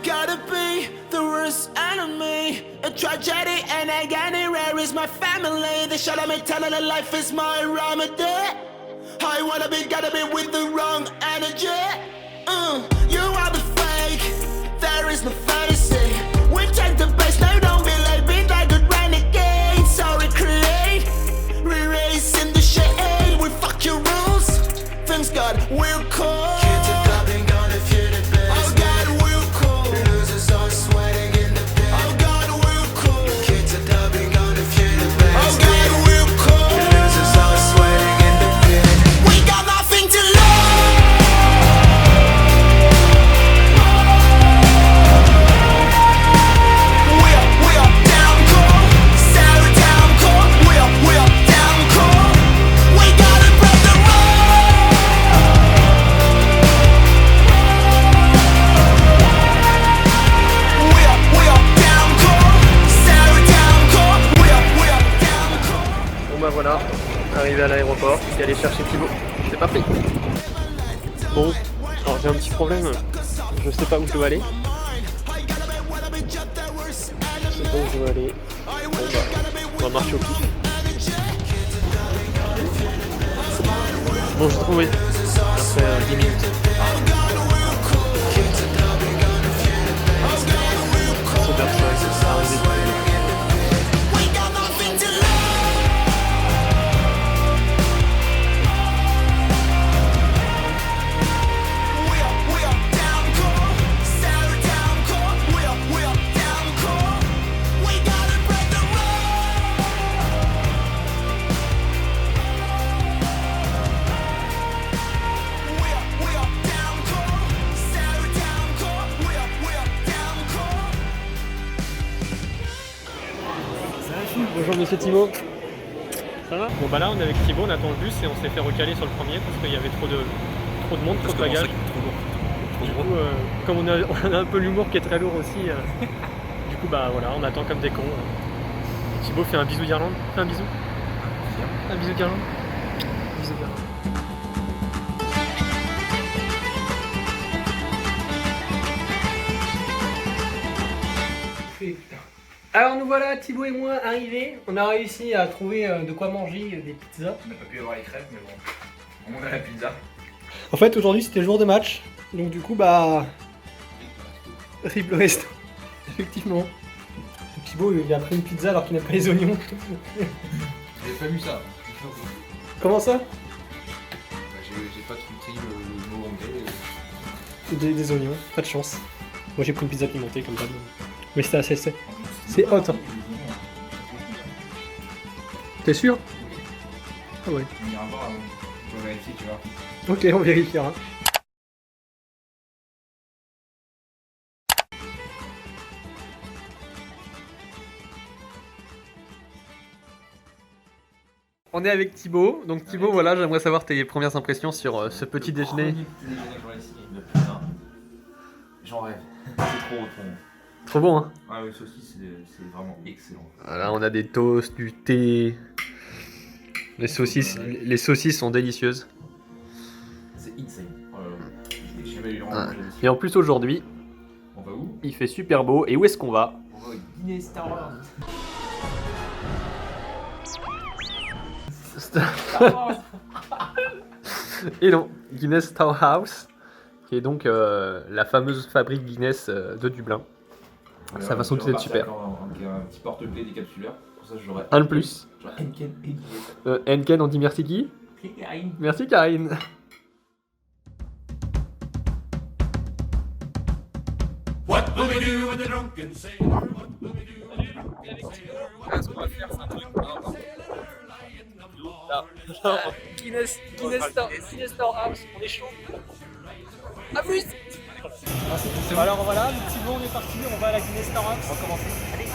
gotta be the worst enemy. A tragedy and agony, where is my family? They shut me telling that life is my remedy. I wanna be, gotta be with the wrong energy. You are the fake, there is no fantasy. We take the best, now don't be like me, like good renegade. So recreate, re-racing the shade. We fuck your rules, things God will call. Kids are dubbing on if you're the best. Oh God will call. Losers are sweating in the pit. Oh God will call. Kids are dubbing on if you're the best. Oh God will call. Losers are sweating in the pit. We got nothing to lose. Voilà, arrivé à l'aéroport, je vais aller chercher Thibaut, c'est parti. Bon, alors j'ai un petit problème, je sais pas où je dois aller. Je sais pas où je dois aller. Bon bah, on va marcher au pif. Bon, j'ai trouvé, après 10 minutes. C'est personne, c'est arrivé. Bonjour monsieur Thibaut, ça va? Bon bah là on est avec Thibaut, on attend le bus et on s'est fait recaler sur le premier parce qu'il y avait trop de monde, trop de bagages. Du coup, comme on a un peu l'humour qui est très lourd aussi, du coup bah voilà, on attend comme des cons. Et Thibaut fait un bisou d'Irlande, fais un bisou. Un bisou d'Irlande. Bisou d'Irlande. Alors nous voilà, Thibaut et moi arrivés, on a réussi à trouver de quoi manger des pizzas. On n'a pas pu avoir les crêpes mais bon, on a la pizza. En fait aujourd'hui c'était le jour de match, donc du coup bah... Triple resto, effectivement. Donc, Thibaut il a pris une pizza alors qu'il n'a pas les oignons. J'avais pas vu ça. Comment ça? J'ai pas compris le mot anglais. Des oignons, pas de chance. Moi j'ai pris une pizza pimentée comme d'hab. Mais c'était assez... C'est hot hein. T'es sûr? Ah ouais. On ira voir, on va vérifier, tu vois. Ok, on vérifiera. On est avec Thibaut, donc Thibaut, voilà, j'aimerais savoir tes premières impressions sur ce petit déjeuner. Petit déjeuner que j'aurais ici, le putain. J'en rêve, c'est trop bon. Trop bon hein. Ah oui, saucisse, c'est vraiment excellent. Voilà, on a des toasts, du thé. Les saucisses sont délicieuses. C'est insane. J'ai jamais eu le temps de manger dessus. Et en plus aujourd'hui, On va où? il fait super beau. Et où est-ce qu'on va? On va au Guinness Star Wars. Et non, Guinness Storehouse, qui est donc la fameuse fabrique Guinness de Dublin. Ça va sans doute être super. Un petit porte-clés décapsuleur. Pour ça, j'aurais Un de plus. J'aurais Henken et Guinness. Henken, on dit merci qui? Karine. Merci Karine. What will we do with the drunken sailor? What will we do with the drunken sailor? What Ce qu'on va faire, c'est un truc. Non, Guinness Storehouse, on est chaud. A plus. Alors voilà, le petit bon, on est parti, on va à la Guinness Storehouse. On va commencer. Allez,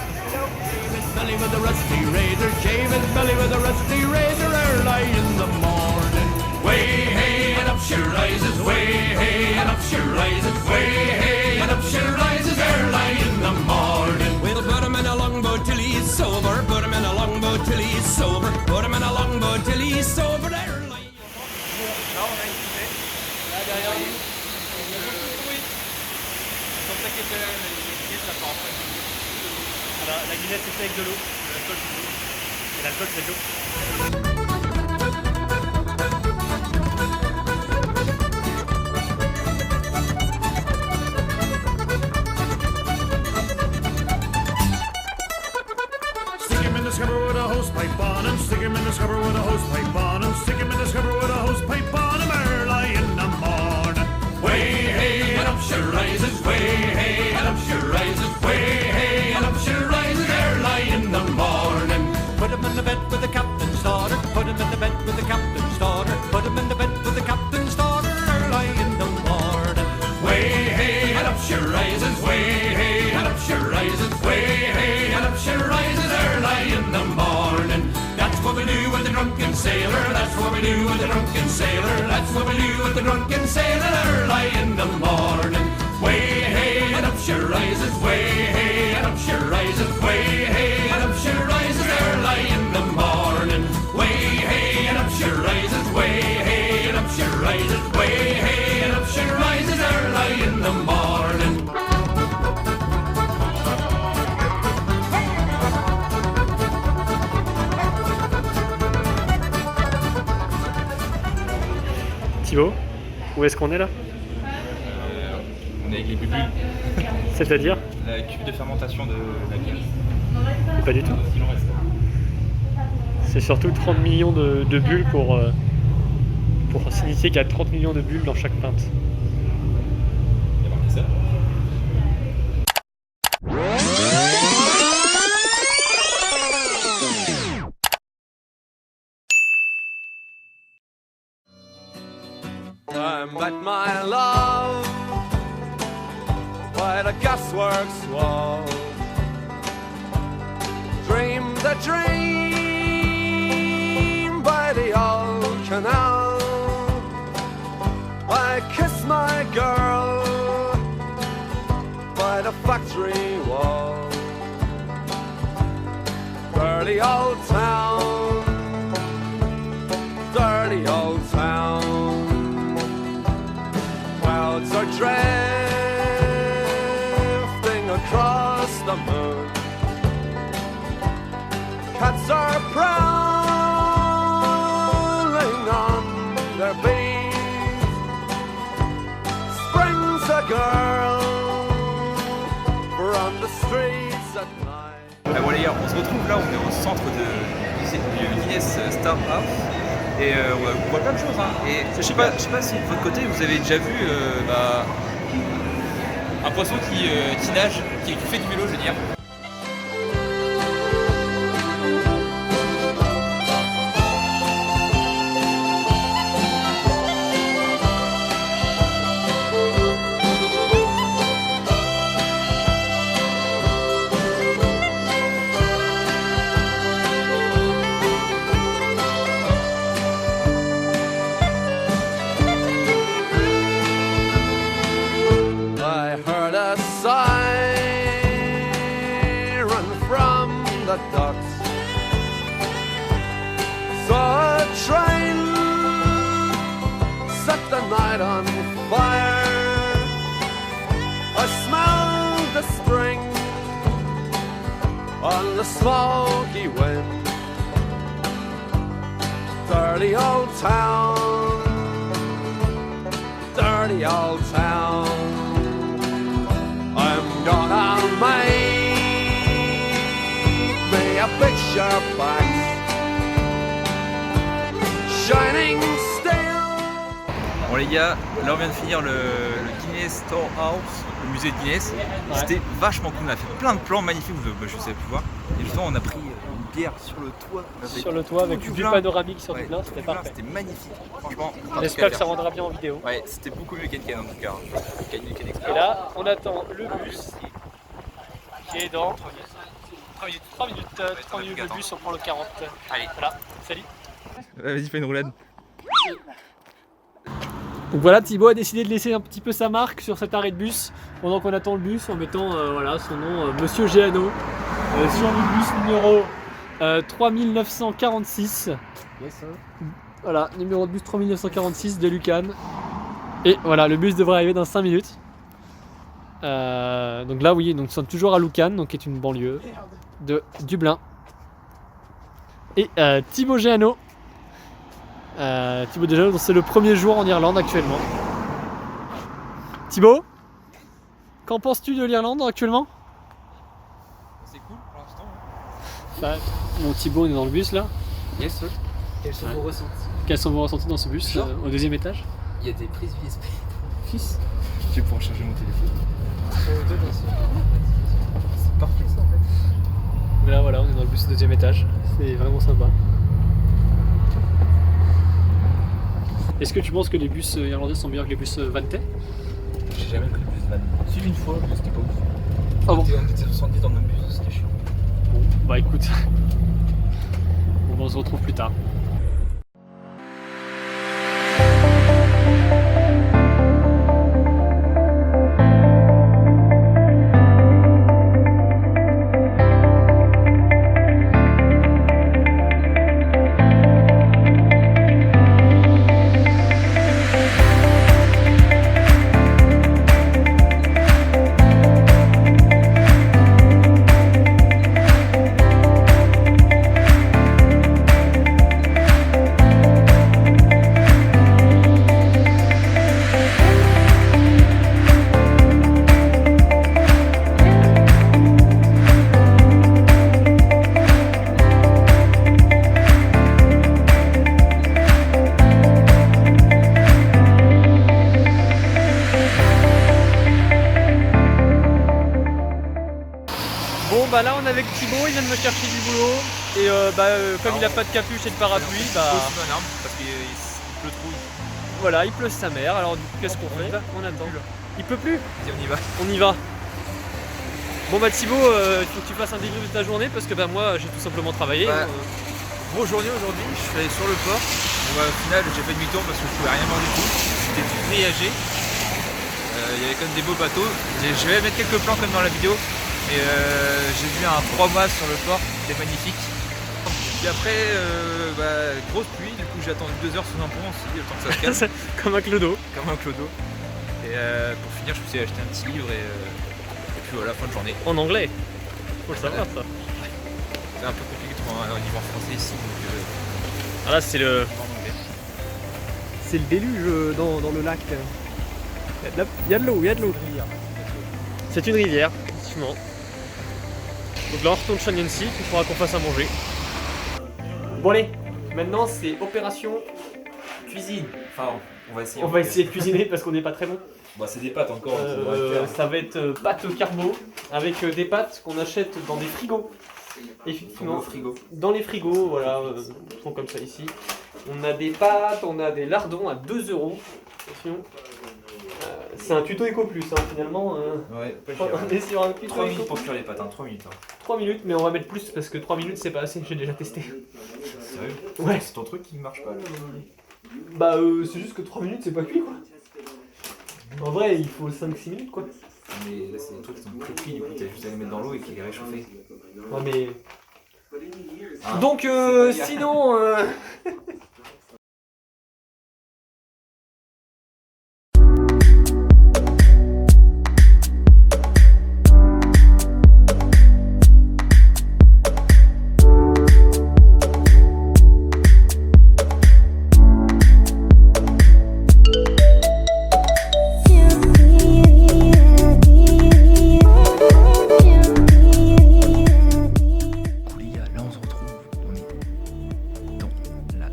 belly with a rusty razor, shave his belly with a rusty razor early in the morning. Way hey and up she rises, way hey and up she rises, way hey and up she rises early in the morning. We'll put him in a longboat till he's sober, put him in a longboat till he's sober, put him in a longboat till he's sober early. Là on a équipé, là derrière nous, on a beaucoup de bruit. Voilà, la Guinness c'est fait avec de l'eau, l'alcool c'est de l'eau. Et l'alcool c'est de l'eau. Stick him in the scupper with a hose pipe on him. Stick him in the scupper with a hose pipe on him. Stick him in the scupper with a hose pipe on him early in the morning. Way hey and up she rises, way hey and up she rises, way hey and up she rises early in the morning. Put him in the bed with the captain's daughter. Put him in the bed with the captain's daughter. Put him in the bed with the captain's daughter early in the morning. Way hey and up she rises, way hey and up she rises, way hey and up she rises early in the morning. That's what we do with the drunken sailor. That's what we do with the drunken sailor. That's what we do with the drunken sailor early in the morning. Way hey and up she rises, way hey and up she rises, way hey and up she rises early in the morning. Way hey and up she rises, way hey and up she rises, way hey and up she rises early in the morning. Thibaut, où est-ce qu'on est là? On est avec les bulles, C'est-à-dire? la cuve de fermentation de la bière. Pas du tout. Il en reste. C'est surtout 30 millions de bulles pour signifier qu'il y a 30 millions de bulles dans chaque pinte. Il y a marqué ça. I met my love by the gasworks wall. Dreamed a dream by the old canal. I kissed my girl by the factory wall. Dirty old town, dirty old town. Clouds are drifting across the moon. Cats are prowling on their beat. Springs a girl from the streets at night. Ah bon les gars, on se retrouve là, on est au centre du Guinness Star House et on voit plein de choses hein. Et je sais pas si de votre côté vous avez déjà vu un poisson qui nage, qui fait du vélo je veux dire. I heard a siren from the docks. Saw a train set the night on fire. I smelled the spring on the smoky wind. Dirty old town, dirty old town. I'm gonna make me a picture box, shining steel. Bon les gars, là on vient de finir le Guinness Storehouse, le musée de Guinness. Ouais. C'était vachement cool, on a fait plein de plans magnifiques, je sais plus voir. Et justement on a pris une bière sur le toit. Sur le toit avec Tout une du vue plein. panoramique sur Ouais, du plein, tout c'était du plein, parfait. C'était magnifique, franchement. J'espère que ça rendra bien en vidéo. Ouais, c'était beaucoup mieux qu'Enken en tout cas. Ken Express. Et là, on attend le bus qui est dans 3 minutes le bus, on prend le 40. Allez. Voilà, salut. Vas-y, fais une roulade. Donc voilà, Thibaut a décidé de laisser un petit peu sa marque sur cet arrêt de bus pendant qu'on attend le bus en mettant voilà, son nom, Monsieur Géano, sur le bus numéro 3946. Voilà, numéro de bus 3946 de Lucan. Et voilà, le bus devrait arriver dans 5 minutes. Donc là, oui, donc nous sommes toujours à Lucan, donc qui est une banlieue de Dublin. Et Thibaut Géano. Thibaut Géano, c'est le premier jour en Irlande actuellement. Thibaut, qu'en penses-tu de l'Irlande actuellement? C'est cool pour l'instant. Mon Thibaut, on est dans le bus là. Yes, sir. Quels sont vos ressentis? Quels sont vos ressentis dans ce bus au deuxième étage? Il y a des prises USB. Fils. Je vais pouvoir charger mon téléphone. C'est parfait ça en fait. Mais là voilà, on est dans le bus au deuxième étage. C'est vraiment sympa. Est-ce que tu penses que les bus irlandais sont meilleurs que les bus Vantais? J'ai jamais pris le bus van. Si, une fois, mais c'était pas ouf. Ah bon? On était 70 dans le même bus, c'était chiant. Bon, bah écoute. On se retrouve plus tard. Bon bah là on est avec Thibaut, il vient de me chercher du boulot et comme il a pas de capuche et de parapluie, bah sous un arbre parce qu'il pleut trop. voilà, il pleut sa mère, alors du coup qu'est-ce qu'on fait? On attend. Il pleut plus? Vas-y, on y va. On y va. Bon bah Thibaut, il faut que tu fasses un débrief de ta journée parce que bah moi j'ai tout simplement travaillé. Ouais. Grosse journée aujourd'hui, je suis allé sur le port. Bon, bah, au final j'ai fait demi-tour parce que je pouvais rien voir du tout. C'était grillagé. Il y avait quand même des beaux bateaux. Je vais mettre quelques plans comme dans la vidéo. Et j'ai vu un 3 mâts sur le port, c'était magnifique. Puis après, grosse pluie, du coup j'ai attendu 2 heures sous un pont aussi, le temps que ça se calme. Comme un clodo. Comme un clodo. Et pour finir, je me suis acheté un petit livre et puis voilà, fin de journée. En anglais. Faut le savoir ça. C'est un peu compliqué de trouver un livre en français ici, donc Ah là c'est le. en anglais. C'est le déluge dans le lac. Il y a de l'eau, il y a de l'eau. C'est une rivière, effectivement. Donc là on retourne chez Nancy, il faudra qu'on fasse à manger. Bon allez, maintenant c'est opération cuisine. Enfin, on va essayer. On va essayer de cuisiner parce qu'on n'est pas très bon. Bah, c'est des pâtes encore. Ça va être pâtes carbo avec des pâtes qu'on achète dans des frigos. Effectivement, Au frigo. dans les frigos, voilà, ils sont comme ça ici. On a des pâtes, on a des lardons à 2 €. Attention. C'est un tuto éco plus finalement. Ouais, On est sur un tuto 3 minutes éco pour cuire les pâtes, 3 minutes. 3 minutes, mais on va mettre plus parce que 3 minutes c'est pas assez, j'ai déjà testé. Sérieux? Ouais. C'est ton truc qui marche pas là. Bah c'est juste que 3 minutes c'est pas cuit quoi. En vrai il faut 5-6 minutes quoi. Mais là, c'est des trucs qui sont très cuits, du coup, t'as juste à les mettre dans l'eau et qu'ils les réchauffer. Ouais mais... Hein? Donc sinon... Les gars, là on se retrouve, on est dans la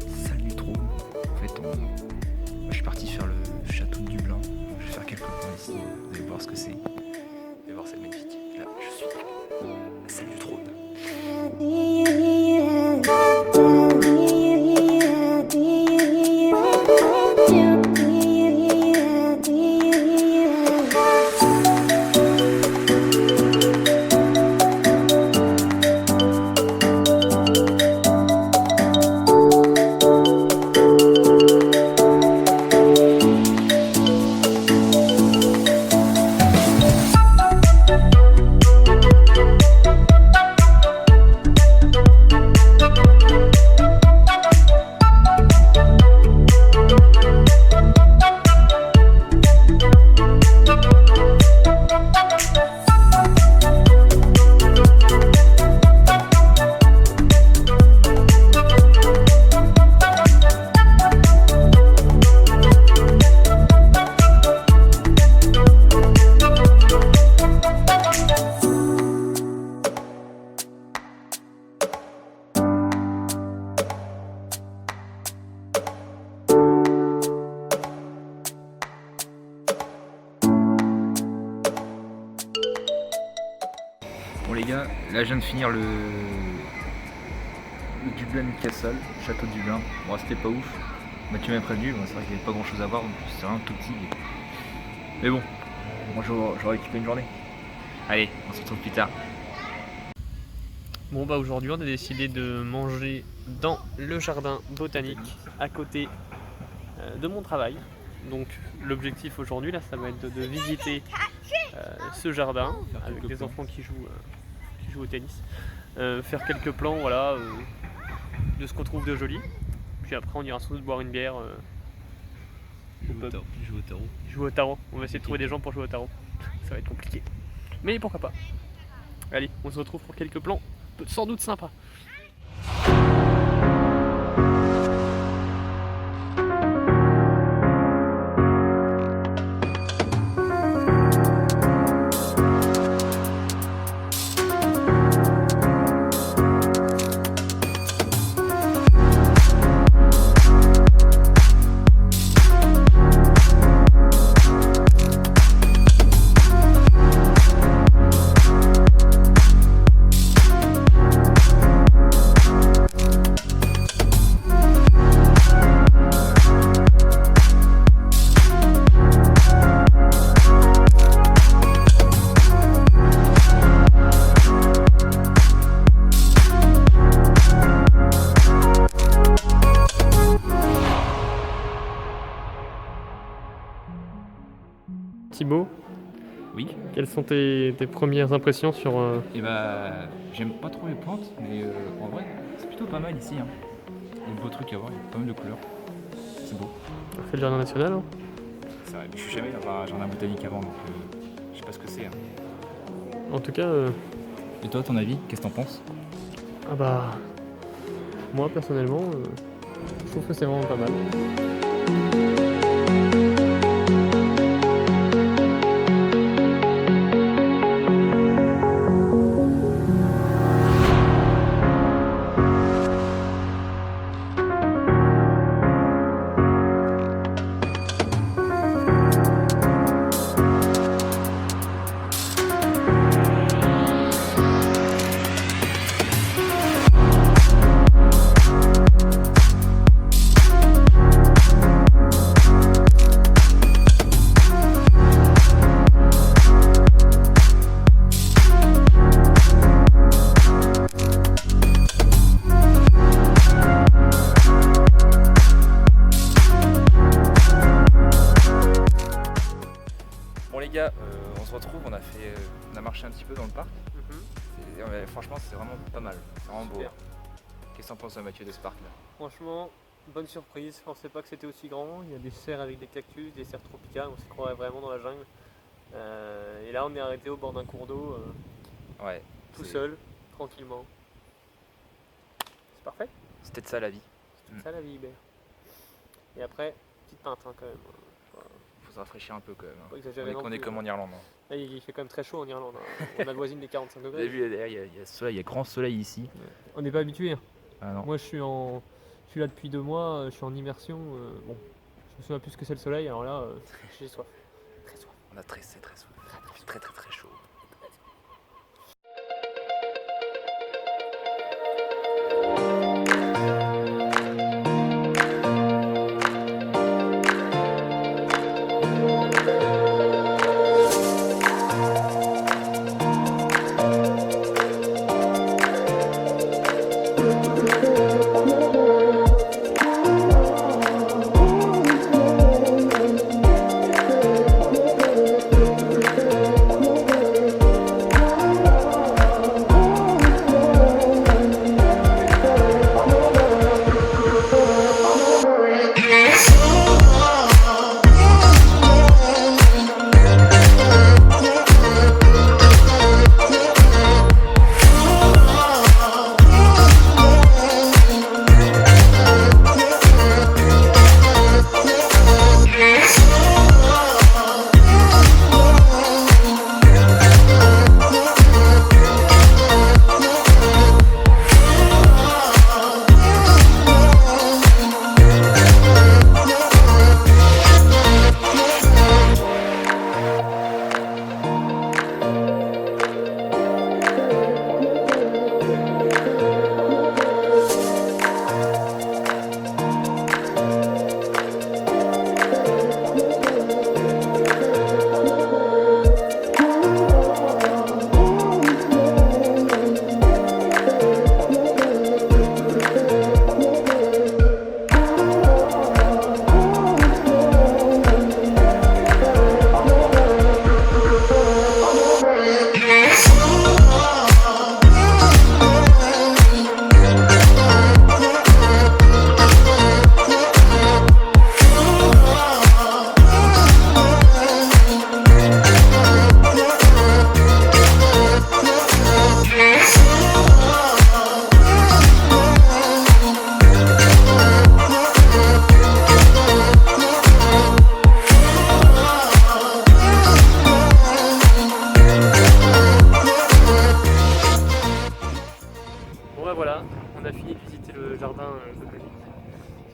Bon les gars, là je viens de finir le Dublin Castle, château de Dublin. Bon c'était pas ouf, Mathieu m'a prévenu, bon, c'est vrai qu'il n'y avait pas grand chose à voir, c'est vraiment tout petit. Mais bon, moi j'aurais occupé une journée. Allez, on se retrouve plus tard. Bon bah aujourd'hui on a décidé de manger dans le jardin botanique à côté de mon travail. Donc l'objectif aujourd'hui là ça va être de visiter ce jardin avec des enfants qui jouent au tennis. Faire quelques plans voilà, de ce qu'on trouve de joli. Puis après on ira sans doute boire une bière. Jouer au tarot. On va essayer de trouver des gens pour jouer au tarot. Ça va être compliqué. Mais pourquoi pas. Allez, on se retrouve pour quelques plans sans doute sympas. Thibaut, Oui. quelles sont tes premières impressions sur... Et bah j'aime pas trop les plantes, mais en vrai c'est plutôt pas mal ici. Hein. Il y a de beaux trucs à voir, il y a pas mal de couleurs. C'est beau. On fait le jardin national hein. C'est vrai, mais je suis jamais dans un jardin botanique avant, donc je sais pas ce que c'est. Hein. En tout cas, Et toi, ton avis, qu'est-ce que t'en penses? ah bah, moi personnellement, je trouve que c'est vraiment pas mal. Bon les gars, on se retrouve, on a marché un petit peu dans le parc. Franchement c'est vraiment pas mal, c'est vraiment beau. Super. Qu'est-ce que t'en penses Mathieu de ce parc là? Franchement, bonne surprise, je pensais pas que c'était aussi grand. Il y a des serres avec des cactus, des serres tropicales, on se croirait vraiment dans la jungle. Et là on est arrêté au bord d'un cours d'eau, Ouais. tout c'est- seul, tranquillement. C'est parfait, C'était de ça la vie. c'est ça la vie Hubert. Et après, petite pinte hein, quand même. Faut se rafraîchir un peu quand même. Faut pas Hein. exagérer non On est plus, comme hein. en Irlande. Hein. Là, il fait quand même très chaud en Irlande, hein. On avoisine les 45 Vous avez degrés. vu, derrière, il y a soleil, il y a grand soleil ici. On n'est pas habitué. Hein. Ah non. Moi je suis là depuis 2 mois, je suis en immersion. Bon, je me souviens plus ce que c'est le soleil, alors là, j'ai soif. Très soif. On a c'est très soif. Il fait très très très chaud.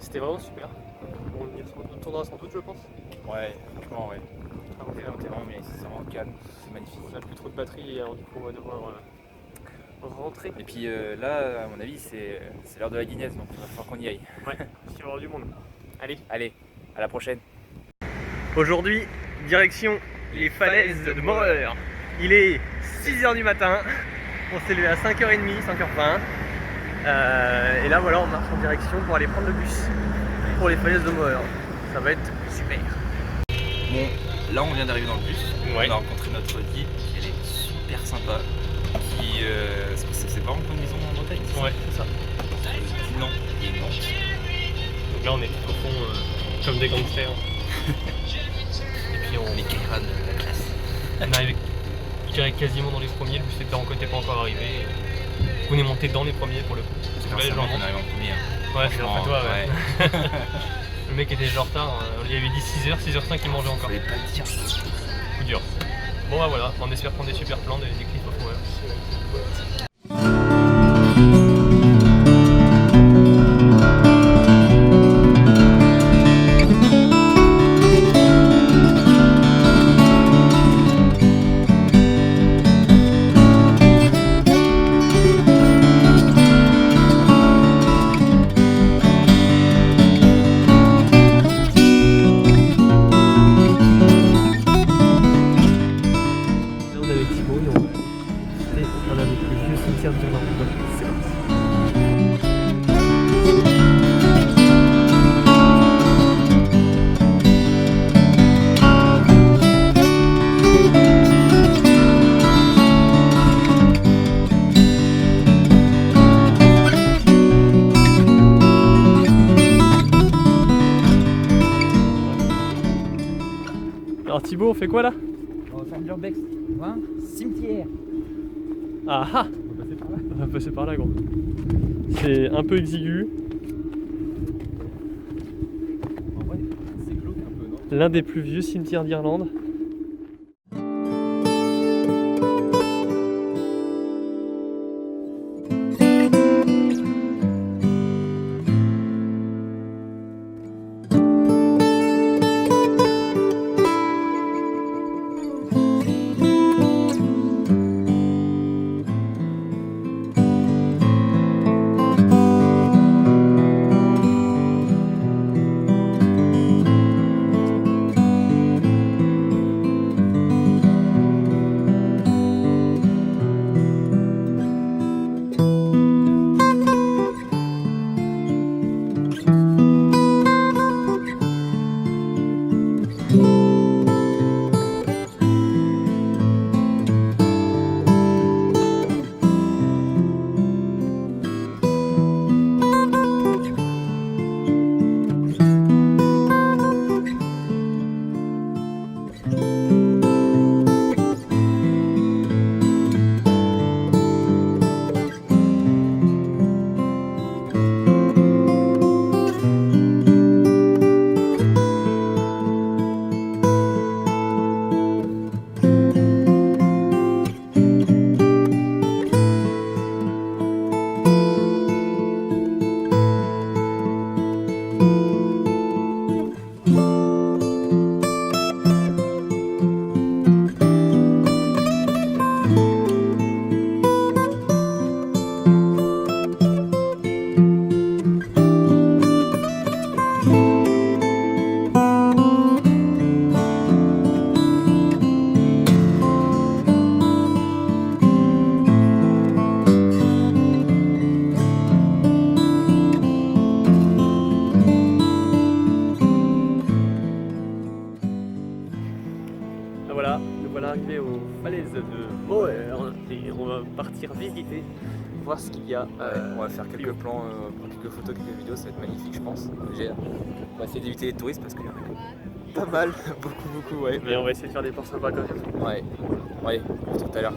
C'était vraiment super. On y retournera sans doute, je pense. Ouais, franchement, ouais. Ah, ok, ok. C'est vraiment calme, c'est magnifique. On n'a plus trop de batterie, alors du coup on va devoir rentrer. Et puis là, à mon avis, c'est l'heure de la Guinness, donc il va falloir qu'on y aille. Ouais, il va y avoir du monde. Allez. Allez, à la prochaine. Aujourd'hui, direction les falaises de Moreur. Il est 6h du matin. On s'est levé à 5h30, 5h20. Et là voilà, on marche en direction pour aller prendre le bus pour les falaises de Moreur. Ça va être super. Bon, là on vient d'arriver dans le bus. Ouais. On a rencontré notre guide, elle est super sympa. C'est pas en combinaison en Bretagne, c'est ça? Ouais, c'est ça. Non, et non. Donc là on est au fond comme des gangsters. Et puis on Les Kairan de la classe. On arrive, je dirais quasiment dans les premiers, le bus était pas encore arrivé. On est monté dans les premiers pour le coup. Parce que là, les gens on arrive en premier. Ouais, c'est après toi, ouais. Ouais. Le mec était déjà en retard, on lui avait dit 6h, 6h05 il mangeait encore. Fallait pas le dire. Coup dur. Bon bah voilà, on espère prendre des super plans, des clips au fond. Alors Thibaut, on fait quoi là? On va faire une urbex. Hein? Cimetière. Ah ah! On va passer par là gros. C'est un peu exigu. En vrai, c'est glauque un peu, non? L'un des plus vieux cimetières d'Irlande. Voilà, nous voilà arrivés aux falaises de Moher et on va partir visiter, voir ce qu'il y a. On va faire quelques plans, prendre quelques photos, quelques vidéos, ça va être magnifique je pense. On va essayer d'éviter les touristes parce qu'il y en a pas mal, beaucoup ouais. Mais on va essayer de faire des plans sympas quand même. Ouais, pour tout à l'heure.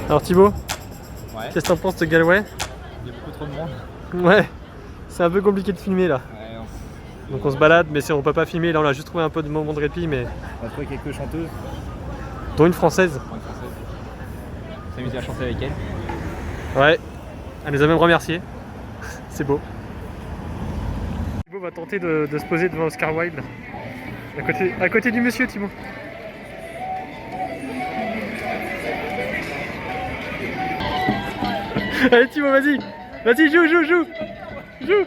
Alors Thibaut, Ouais. qu'est-ce que t'en penses de Galway? Il y a beaucoup trop de monde. Ouais, c'est un peu compliqué de filmer là. Ouais, Donc on se balade, mais on peut pas filmer. Là on a juste trouvé un peu de moment de répit, mais on a trouvé quelques chanteuses. dont une française. Une française. On s'est amusé à chanter avec elle. Ouais, elle nous a même remercié. C'est beau. Thibaut va tenter de se poser devant Oscar Wilde. À côté du monsieur, Thibaut. Allez Thibaut, vas-y. Vas-y, joue. Joue.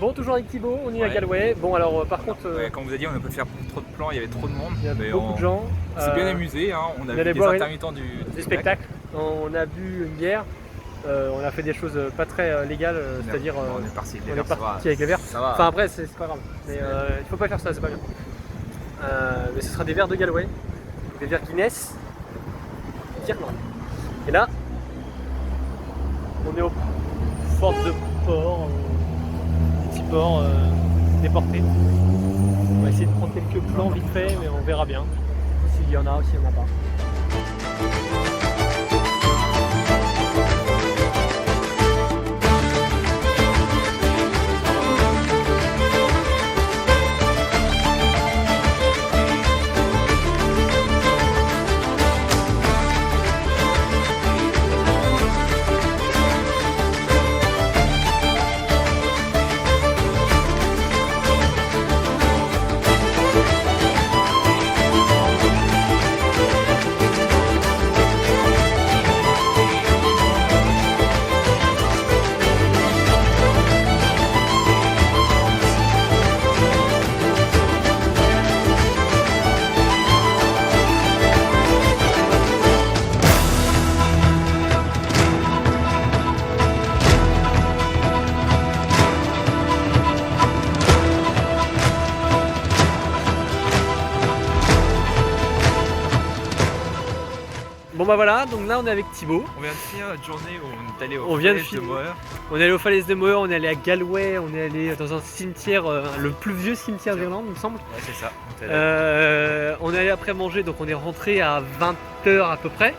Bon, toujours avec Thibaut, on est à Galway. Bon, alors par contre, Ouais, comme vous a dit, on n'a pas fait trop de plans, il y avait trop de monde. il y a mais beaucoup de gens. On s'est bien amusé, hein. On a allait vu des boire intermittents des spectacles. On a bu une bière. On a fait des choses pas très légales, c'est-à-dire on est parti avec les on est verres, ça parti va. avec les verres. Ça va. Enfin après c'est pas grave, mais il faut pas faire ça, c'est pas bien. Mais ce sera des verres de Galway, des verres Guinness d'Irlande. Et là, on est au port de port, petit port déporté. On va essayer de prendre quelques plans vite fait, mais on verra bien s'il y en a ou s'il n'y en a pas. Bon bah voilà, donc là on est avec Thibaut. On vient de finir notre journée où on est allé au On vient de Falaises finir. Moher. On est allé aux Falaises de Moher, on est allé à Galway, on est allé dans un cimetière, le plus vieux cimetière d'Irlande, il me semble. Ouais, c'est ça. On est allé après manger, donc on est rentré à 20h à peu près.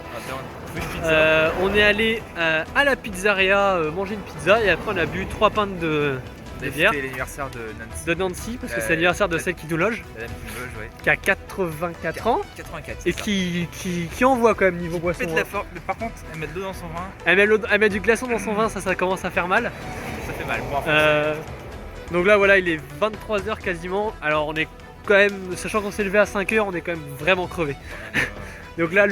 Plus pizza. On est allé à la pizzeria manger une pizza et après on a bu 3 pintes de bière C'était l'anniversaire de Nancy. de Nancy parce que c'est l'anniversaire de celle qui nous loge, Madame qui me loge, ouais. qui a 84 ans 84. et qui envoie quand même niveau boisson. Fait de la forme, mais par contre, elle met de l'eau dans son vin, Elle met du glaçon dans son vin, ça commence à faire mal. ça fait mal. Bon, Donc là voilà, il est 23h quasiment. Alors on est quand même, sachant qu'on s'est levé à 5h, on est quand même vraiment crevé. Donc là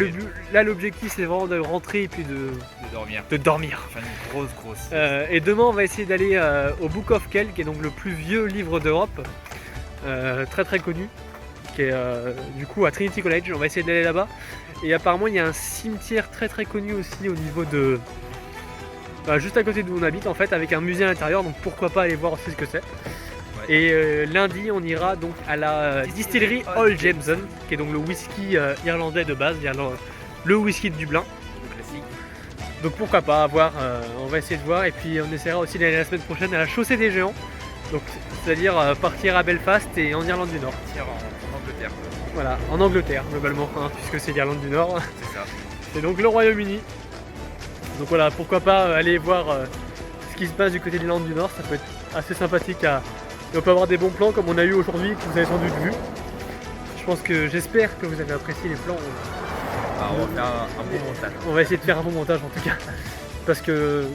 l'objectif c'est vraiment de rentrer et puis de dormir. dormir. Faire une grosse. Et demain on va essayer d'aller au Book of Kells, qui est donc le plus vieux livre d'Europe, très très connu, qui est du coup à Trinity College. On va essayer d'aller là-bas. Et apparemment il y a un cimetière très très connu aussi au niveau de... juste à côté d'où on habite en fait, avec un musée à l'intérieur, donc pourquoi pas aller voir aussi ce que c'est. Ouais. Et lundi on ira donc à la distillerie Old Jameson, qui est donc le whisky irlandais de base, le whisky de Dublin. Le classique. Donc pourquoi pas, à voir, on va essayer de voir. Et puis on essaiera aussi d'aller la semaine prochaine à la chaussée des géants, donc c'est-à-dire partir à Belfast et en Irlande du Nord. Partir en Angleterre. Voilà, en Angleterre globalement, puisque c'est l'Irlande du Nord. C'est ça. C'est donc le Royaume-Uni. Donc voilà, pourquoi pas aller voir ce qui se passe du côté de l'Irlande du Nord, ça peut être assez sympathique et on peut avoir des bons plans comme on a eu aujourd'hui, que vous avez sans doute vu. J'espère que vous avez apprécié les plans. On va faire un bon montage. On va essayer de faire un bon montage en tout cas. Parce que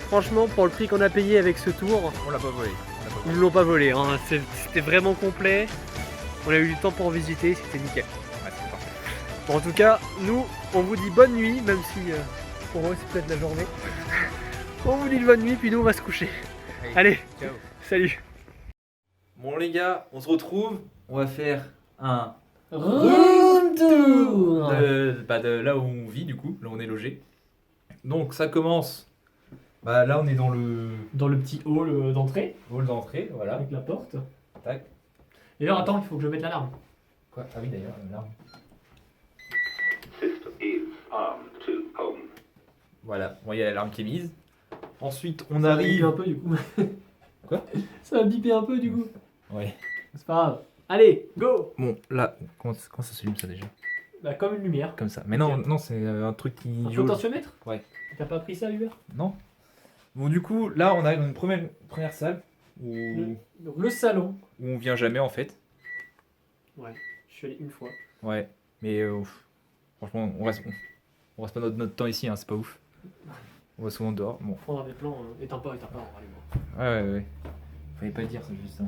franchement, pour le prix qu'on a payé avec ce tour, On l'a pas volé. ils ne l'ont pas volé. Hein. C'était vraiment complet. On a eu du temps pour visiter, c'était nickel. Ouais, c'est parfait. Bon, en tout cas, nous, on vous dit bonne nuit, même si pour eux c'est peut-être la journée. On vous dit bonne nuit, puis nous on va se coucher. Allez, Ciao. salut. Bon les gars, on se retrouve. On va faire un Room tour. de là où on vit du coup, là où on est logé. Donc ça commence. Là on est dans le Dans le petit hall d'entrée, hall d'entrée, voilà. avec la porte. Tac. Et alors attends, il faut que je mette l'alarme. Quoi? Ah oui d'ailleurs, là. System is armed to home. Voilà, bon il y a l'alarme qui est mise. Ensuite on Ça va biper arrive. un peu du coup. Quoi? Ça va biper un peu du coup. Ouais. C'est pas grave. Allez, go. Bon là, comment ça s'allume ça déjà? Comme une lumière. Comme ça. Mais non, c'est un truc qui Un jauge. potentiomètre. Ouais. T'as pas pris ça, Hubert? Non. Bon du coup, là on arrive dans une première salle où Donc le salon. on vient jamais en fait. Ouais, je suis allé une fois. Ouais. Mais franchement, on reste pas notre temps ici, hein, c'est pas ouf. On va souvent dehors. Bon. Prendre des plans, éteins pas, on va aller voir. Ouais. Fallait pas le dire, c'est juste ça.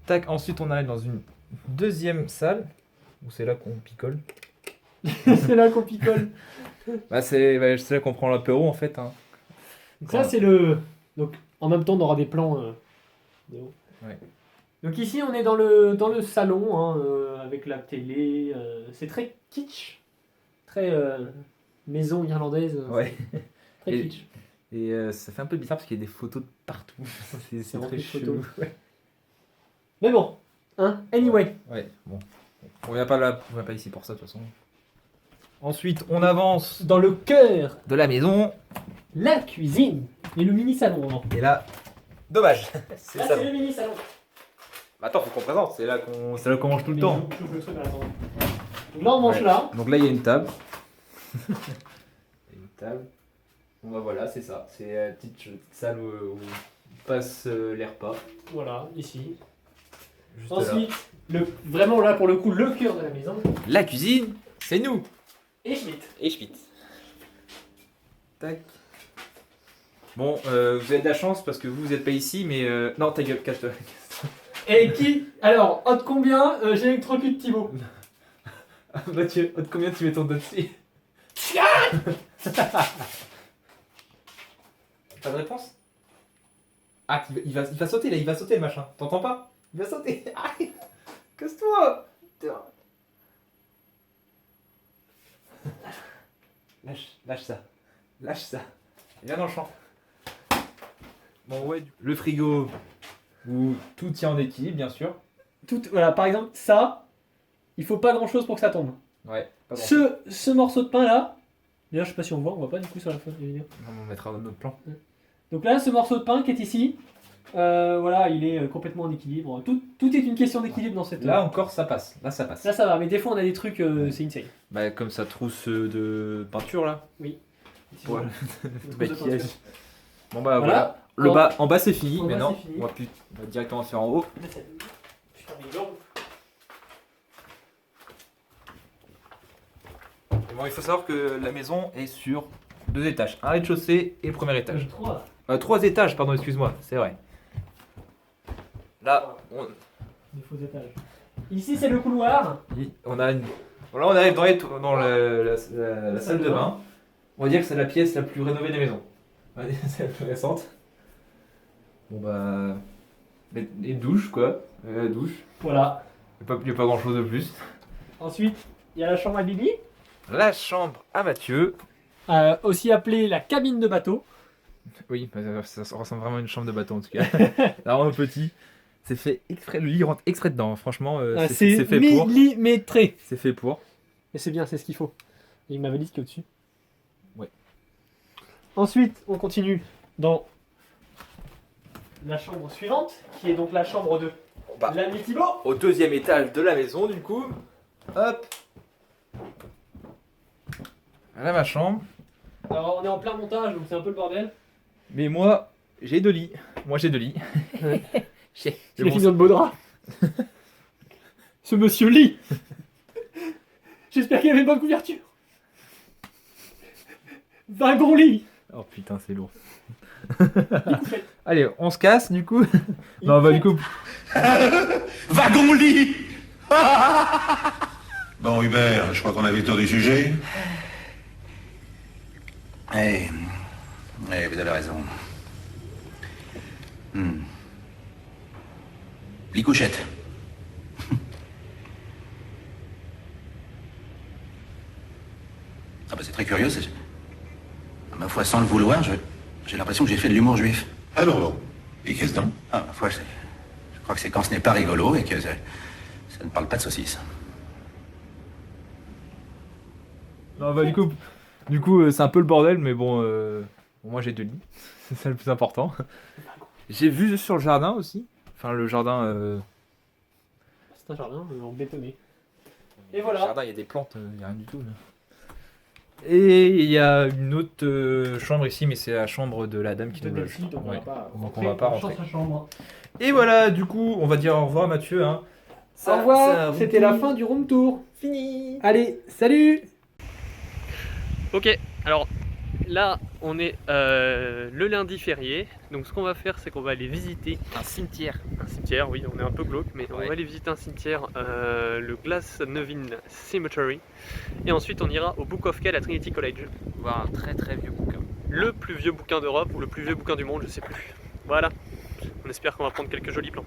Tac, ensuite on arrive dans une deuxième salle où c'est là qu'on picole. C'est là qu'on picole. C'est là qu'on prend l'apéro en fait. Hein. Donc ça c'est le... Donc en même temps on aura des plans de haut. Ouais. Donc ici on est dans le salon hein, avec la télé. C'est très kitsch. Très maison irlandaise. Ouais. Très Et- kitsch. Et ça fait un peu bizarre parce qu'il y a des photos de partout. c'est rempli très de chelou. photos. Mais bon, hein, anyway. Ouais, bon. On vient pas ici pour ça de toute façon. Ensuite, on avance Dans le cœur, de la maison. la cuisine et le mini salon. Et là, dommage. C'est Là ça. c'est le mini salon. Attends, faut qu'on présente. C'est là qu'on mange tout le temps. Donc là on mange Ouais. là. Donc là, il y a une table. Il y a une table. Bon bah voilà, c'est ça. C'est la petite salle où on passe les repas. Voilà, ici. Juste Ensuite, vraiment là pour le coup, le cœur de la maison. là. La cuisine, c'est nous. Et Schmitt. Et Spitz. Tac. Bon, vous avez de la chance parce que vous n'êtes pas ici, mais... Non, ta gueule, cache-toi. Et qui alors, haute combien j'ai électrocuté Thibaut. Mathieu, de combien tu mets ton doigt dessus? Pas de réponse? Ah, il va sauter là, il va sauter le machin. T'entends pas? Il va sauter. Arrête. Casse-toi. Putain. Lâche ça. Lâche ça. Viens dans le champ. Bon ouais, le frigo où tout tient en équilibre bien sûr. Voilà, par exemple, ça, il faut pas grand chose pour que ça tombe. Ouais. Pas bon. Ce morceau de pain là, d'ailleurs je sais pas si on voit pas du coup sur la fin de la vidéo. Non, on mettra notre plan. Donc là, ce morceau de pain qui est ici, voilà, il est complètement en équilibre. Tout est une question d'équilibre dans cette. Là encore, ça passe. Là, ça passe. Là, ça va, mais des fois, on a des trucs, c'est insane. Bah, comme sa trousse de peinture là. Oui. Voilà. Trousse De de maquillage. peinture. Bon bah Voilà. voilà. En bas c'est fini. En bas, Maintenant, c'est fini. on va directement faire en haut. Putain, mais il est long. Bon, il faut savoir que la maison est sur 2 étages. Un rez-de-chaussée et le premier étage. 3 étages, pardon, excuse-moi, c'est vrai. Là, Des faux étages. Ici, c'est le couloir. on a une... Voilà, on arrive dans la salle de bain. On va dire que c'est la pièce la plus rénovée des maisons. C'est la plus récente. Bon bah... Les douches quoi. La douche. Voilà. Il n'y a pas grand chose de plus. Ensuite, il y a la chambre à Bibi, La chambre à Mathieu. aussi appelée la cabine de bateau. Oui, bah, ça ressemble vraiment à une chambre de bateau en tout cas. C'est vraiment petit. C'est fait exprès, le lit rentre exprès dedans. Franchement, c'est fait pour. millimétré. C'est fait pour. Et c'est bien, c'est ce qu'il faut. Il y a ma valise qui est au-dessus. Ouais. Ensuite, on continue dans la chambre suivante, qui est donc la chambre de Bah, l'ami Thibaut. au 2e étage de la maison, du coup. Hop. Voilà ma chambre. Alors, on est en plein montage, donc c'est un peu le bordel. Mais moi, j'ai 2 lits. Moi, j'ai 2 lits. J'ai Je l'ai fini dans le beau drap. Ce monsieur lit. J'espère qu'il y avait une bonne couverture. Wagon lit. Oh putain, c'est lourd. Allez, on se casse du coup. Non, bah du coup. Wagon-lit. Bon, Hubert, je crois qu'on a vu le tour du sujet. Eh, vous avez raison. Licouchette. Ah bah c'est très curieux, c'est... À ma foi, sans le vouloir, j'ai l'impression que j'ai fait de l'humour juif. Alors bon. Et qu'est-ce donc? Ah, ma foi, je crois que c'est quand ce n'est pas rigolo et que ça ne parle pas de saucisse. Non, bah du coup c'est un peu le bordel, mais bon, moi j'ai 2 lits. C'est ça le plus important. J'ai vu sur le jardin aussi. Enfin, le jardin. C'est un jardin en bétonné. Et Le voilà. jardin, il y a des plantes, il n'y a rien du tout. Là. Et il y a une autre chambre ici, mais c'est la chambre de la dame qui De nous loge. Delphi, donc Ouais. on on va pas on change rentrer. sa chambre. Et voilà, du coup, on va dire au revoir Mathieu. Hein. Au revoir, c'était la fin du room tour. Fini. Allez, salut. Ok, alors là on est le lundi férié, donc ce qu'on va faire c'est qu'on va aller visiter Un cimetière. un cimetière, oui on est un peu glauque mais on Ouais. va aller visiter un cimetière, le Glasnevin Cemetery, et ensuite on ira au Book of Kells à Trinity College. Voir un très très vieux bouquin. Le plus vieux bouquin d'Europe ou le plus vieux bouquin du monde, je sais plus. Voilà, on espère qu'on va prendre quelques jolis plans.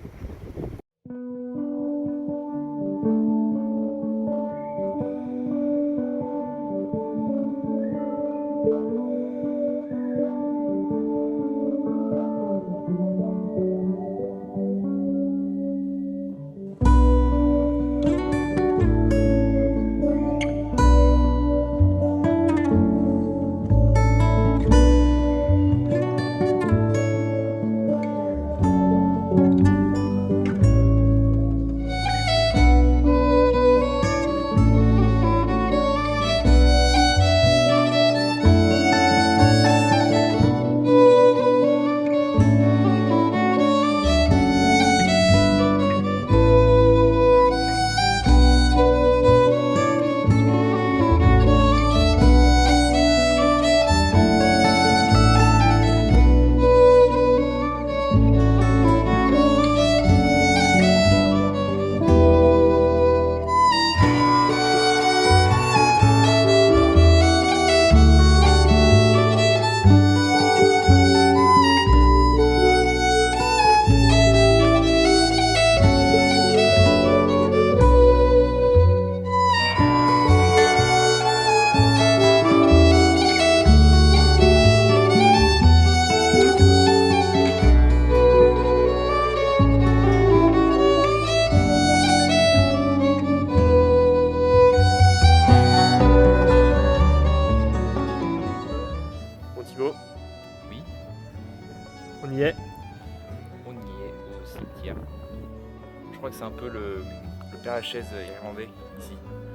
Père Lachaise irlandais ici.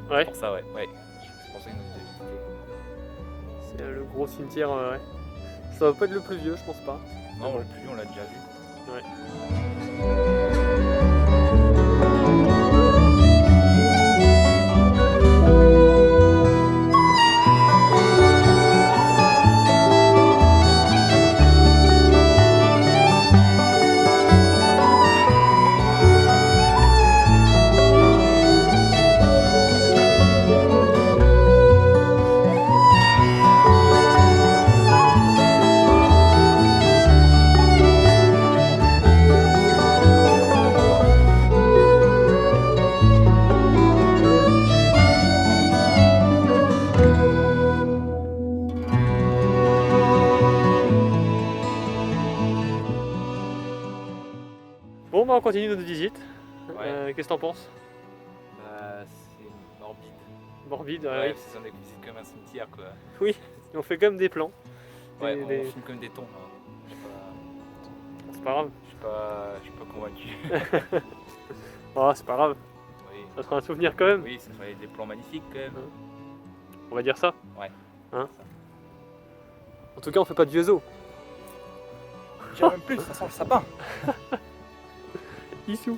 Ouais. C'est pour ça, ouais. C'est pour ça qu'ils nous ont visité. C'est le gros cimetière, ouais. Ça va pas être le plus vieux, je pense pas. Non, le plus vieux, on l'a déjà vu. Ouais. Bon, bah on continue notre visite. Ouais. Qu'est-ce que t'en penses? Bah, c'est morbide. Morbide, Ouais, oui. parce qu'on visite comme un cimetière, quoi. Oui, et on fait comme des plans. Ouais, Des- on des- filme comme des tombes. Hein. C'est pas grave. Je suis pas convaincu. Oh, c'est pas grave. Oui. Ça sera un souvenir quand même. Oui, ça ferait des plans magnifiques quand même. On va dire ça. Ouais. Hein? En tout cas, on fait pas de vieux os. J'ai même plus, ça sent le sapin. Issou.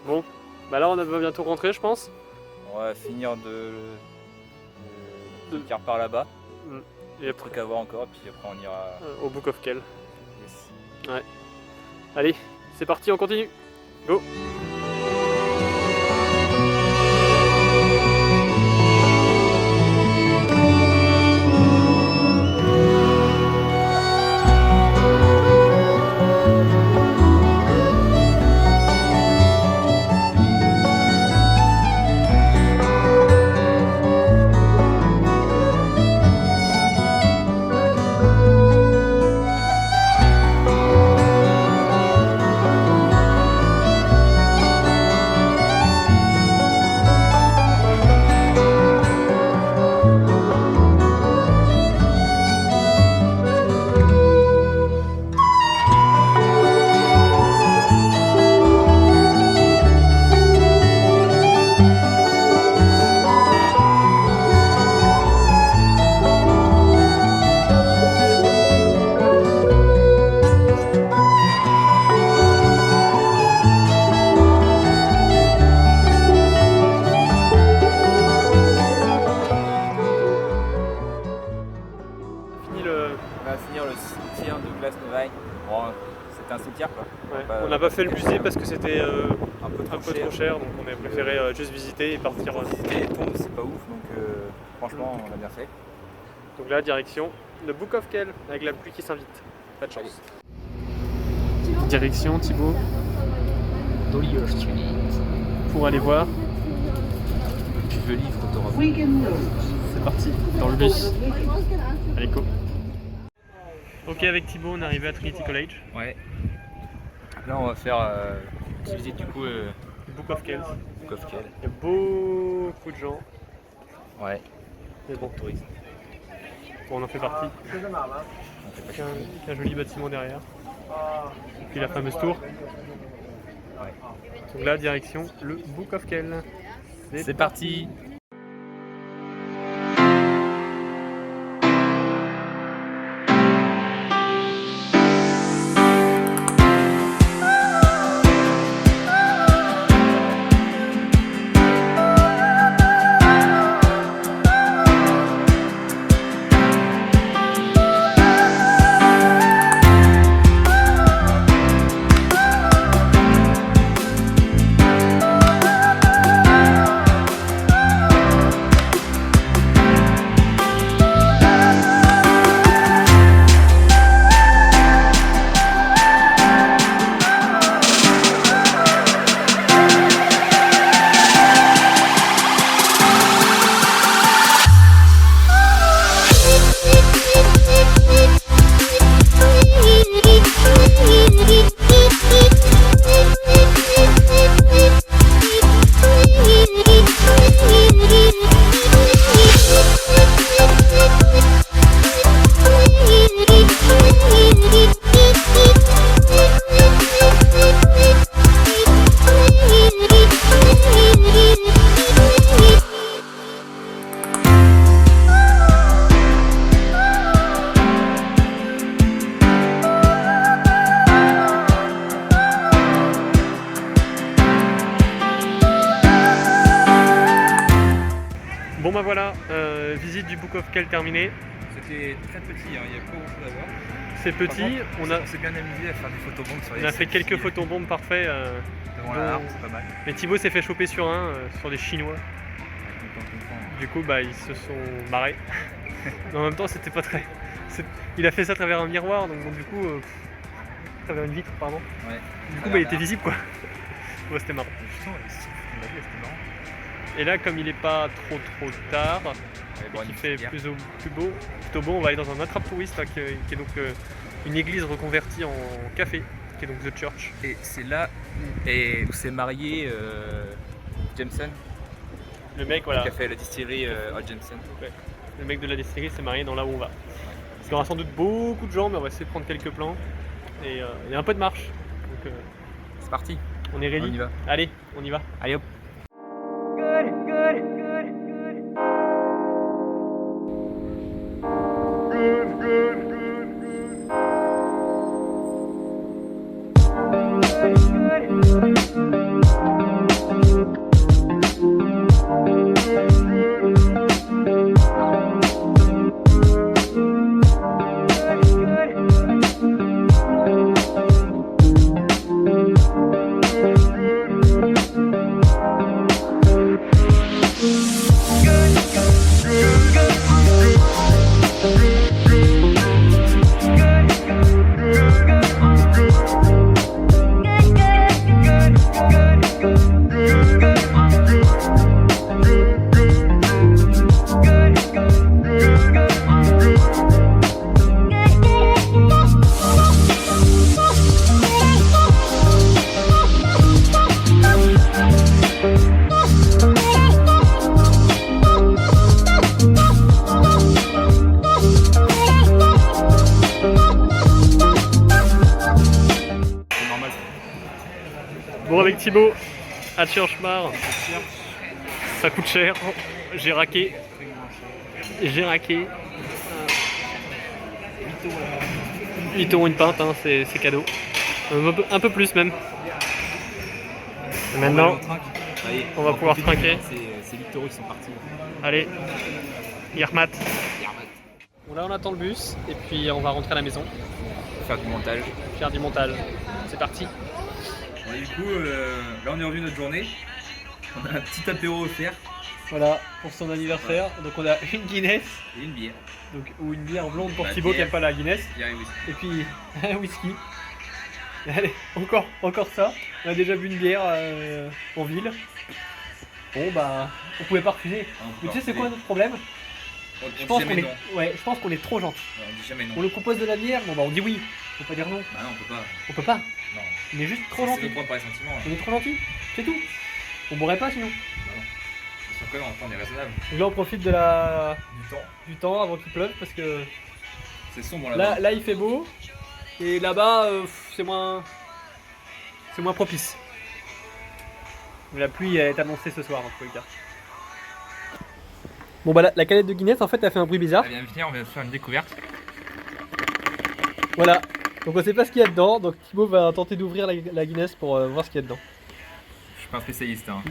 Bon, bah là on va bientôt rentrer, je pense. On va finir de faire par là-bas. Et Des après, trucs à voir encore, puis après on ira. au Book of Kells. Yes. Allez, c'est parti, on continue. Go. On va finir le cimetière de Glasnevin. Bon, c'était un cimetière quoi. Ouais, Bah, on n'a pas fait le musée parce que c'était un peu un peu trop cher, donc on a préféré juste visiter et partir. Visiter les tombes, c'est pas ouf, donc franchement, on a bien fait. Donc là, direction le Book of Kells, avec la pluie qui s'invite. Pas de chance. Direction Thibaut Dollier Street. pour aller voir. Puis le livre t'auras. C'est parti, dans le bus. Allez, go. Ok, avec Thibaut, on est arrivé à Trinity College. Ouais. Là, on va faire une petite visite du coup Book of Kells. Book of Kells. Il y a beaucoup de gens. Ouais. Mais bon, Tourisme. bon, on en fait partie. On fait pas Un joli bâtiment derrière. Et puis la fameuse tour. Ouais. Donc là, direction le Book of Kells. C'est parti. bah voilà, visite du Book of Kells terminée. C'était très petit, hein, il n'y a pas beaucoup chose à voir. C'est petit, on s'est bien amusé à faire des photobombes sur les on a fait quelques photobombes parfaits. devant la harpe, c'est pas mal. Mais Thibaut s'est fait choper sur sur des Chinois. Du coup, bah, ils se sont marrés. Mais en même temps, c'était pas très. Il a fait ça à travers un miroir, donc bon, du coup, à travers une vitre, pardon. Ouais. Du coup, bah, il était visible quoi. Ouais, c'était marrant. C'était marrant. Et là, comme il est pas trop tard, qui fait plutôt beau, on va aller dans un attrape-touriste hein, qui est donc une église reconvertie en café, qui est donc The Church. Et c'est là où s'est marié Jameson, Le mec, voilà, qui a fait la distillerie Jameson. le mec de la distillerie s'est marié dans là où on va. Parce qu'il y aura sans doute beaucoup de gens, mais on va essayer de prendre quelques plans. Et il y a un peu de marche. Donc C'est parti, on est ready. on y va. Allez, on y va. Allez hop. Bon, avec Thibaut à Churchmar, ça coûte cher. J'ai raqué. 8 € une pinte, hein, c'est cadeau. Un peu plus même. Et maintenant, on va pouvoir trinquer. C'est 8 € qui sont partis. Allez, Yermat. Bon, là on attend le bus et puis on va rentrer à la maison. Faire du montage. Faire du montage. C'est parti. Et du coup, là on est revenu notre journée. On a un petit apéro offert Voilà, pour son anniversaire. Donc on a une Guinness, et une bière. ou une bière blonde pour La Thibaut qui bière. n'aime pas la Guinness. Bière et whisky. Et puis un whisky. Allez, encore ça. On a déjà bu une bière en ville. Bon bah, on pouvait pas refuser. Mais tu sais c'est quoi notre problème? Je pense qu'on est trop gentil. On dit jamais non. On nous propose de la bière, bon bah on dit oui. On peut pas dire non. Bah non, on peut pas. On peut pas. Non. On est juste trop C'est gentil. le droit par les sentiments. On est trop gentil. C'est tout. On boirait pas sinon. C'est sûr que non, on est raisonnable. Donc là on profite de du temps avant qu'il pleuve parce que C'est sombre là-bas. là il fait beau et là-bas c'est moins propice. Mais la pluie est annoncée ce soir en tous les cas. Bon bah la canette de Guinness en fait elle fait un bruit bizarre. Elle vient de venir, on vient de faire une découverte. Voilà. Donc on sait pas ce qu'il y a dedans, donc Thibaut va tenter d'ouvrir la Guinness pour voir ce qu'il y a dedans. Je suis pas un spécialiste. Hein.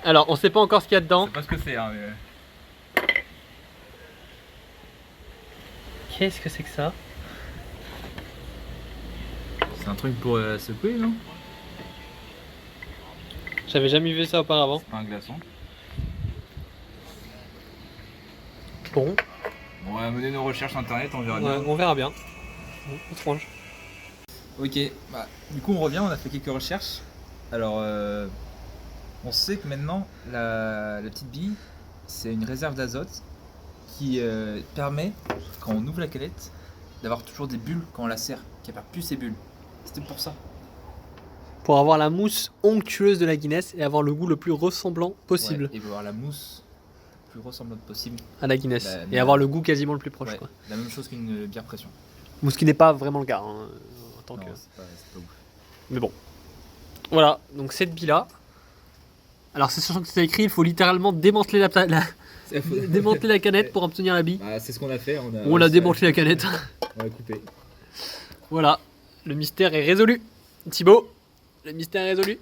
Alors on sait pas encore ce qu'il y a dedans. Je sais pas ce que c'est. Hein, mais... Qu'est-ce que c'est que ça? C'est un truc pour secouer, non? J'avais jamais vu ça auparavant. C'est pas un glaçon. Bon, On va mener nos recherches internet, on verra bien. ouais, on verra bien. Bon, étrange. Ok, bah, du coup on revient, on a fait quelques recherches. Alors, on sait que maintenant, la petite bille, c'est une réserve d'azote qui permet, quand on ouvre la canette, d'avoir toujours des bulles quand on la serre, qu'elle perd plus ses bulles. C'était pour ça. Pour avoir la mousse onctueuse de la Guinness et avoir le goût le plus ressemblant possible Ouais, et avoir la mousse la plus ressemblante possible. à la Guinness. La- Et avoir le goût quasiment le plus proche. Ouais, Quoi. la même chose qu'une bière pression. Bon, ce qui n'est pas vraiment le cas. Hein, en tant Non, que... c'est pas ouf. Mais bon. Voilà, donc cette bille là. Alors c'est sur que c'est écrit, il faut littéralement démanteler démanteler la canette pour obtenir la bille. Bah, c'est ce qu'on a fait. On a démantelé la canette. On l'a coupé. Voilà, le mystère est résolu. Thibaut, le mystère est résolu.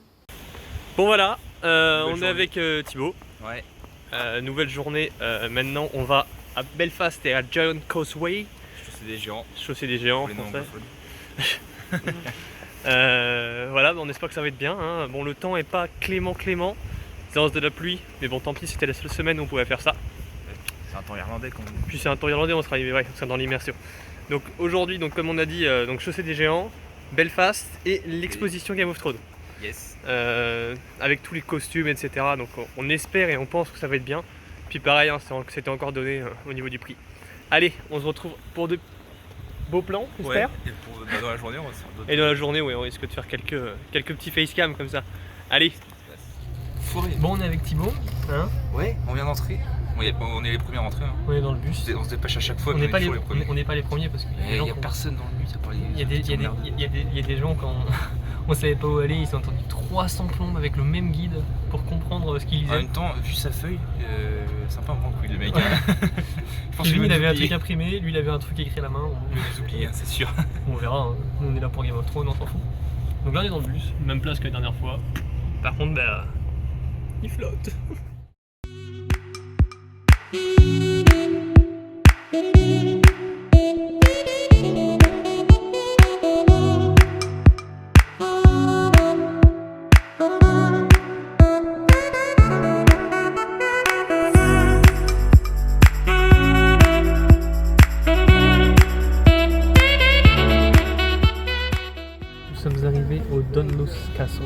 Bon voilà, on est avec Thibaut. Ouais. Nouvelle journée, maintenant on va à Belfast et à Giant Causeway. Chaussée des géants. Chaussée des géants en Pour les français. non-anglophones. Voilà, on espère que ça va être bien. Hein. Bon, le temps est pas clément. Séance de la pluie, mais bon, tant pis, c'était la seule semaine où on pouvait faire ça. C'est un temps irlandais qu'on. Puis c'est un temps irlandais, on sera dans l'immersion. Donc aujourd'hui, donc comme on a dit, donc Chaussée des géants, Belfast et l'exposition Game of Thrones. Yes. Avec tous les costumes, etc. Donc on espère et on pense que ça va être bien. Puis pareil, hein, c'était encore donné au niveau du prix. Allez, on se retrouve pour de beaux plans, j'espère. Ouais. Et dans la journée, on va se faire d'autres. Et dans la journée, ouais, on risque de faire quelques petits facecam comme ça. Allez. Bon, on est avec Thibaut, hein. Ouais, on vient d'entrer. On est les premiers à rentrer. Hein. On est dans le bus. On se dépêche à chaque fois. On mais n'est pas, toujours les premiers. on n'est pas les premiers parce qu'il Il n'y a personne dans le bus à part les. Il y a des gens quand on savait pas où aller, ils ont entendu 300 plombes avec le même guide pour comprendre ce qu'il En disait. même temps, vu sa feuille, c'est un peu un grand couille le mec. Je pense Lui, qu'il il va avait nous un truc oublier. imprimé, lui il avait un truc écrit à la main. Il va nous oublier, hein, c'est sûr. On verra, hein. Nous, on est là pour Game of Thrones, on s'en fout. Donc là on est dans le bus, même place que la dernière fois. Par contre, bah, il flotte. Nous sommes arrivés au Donlos Castle.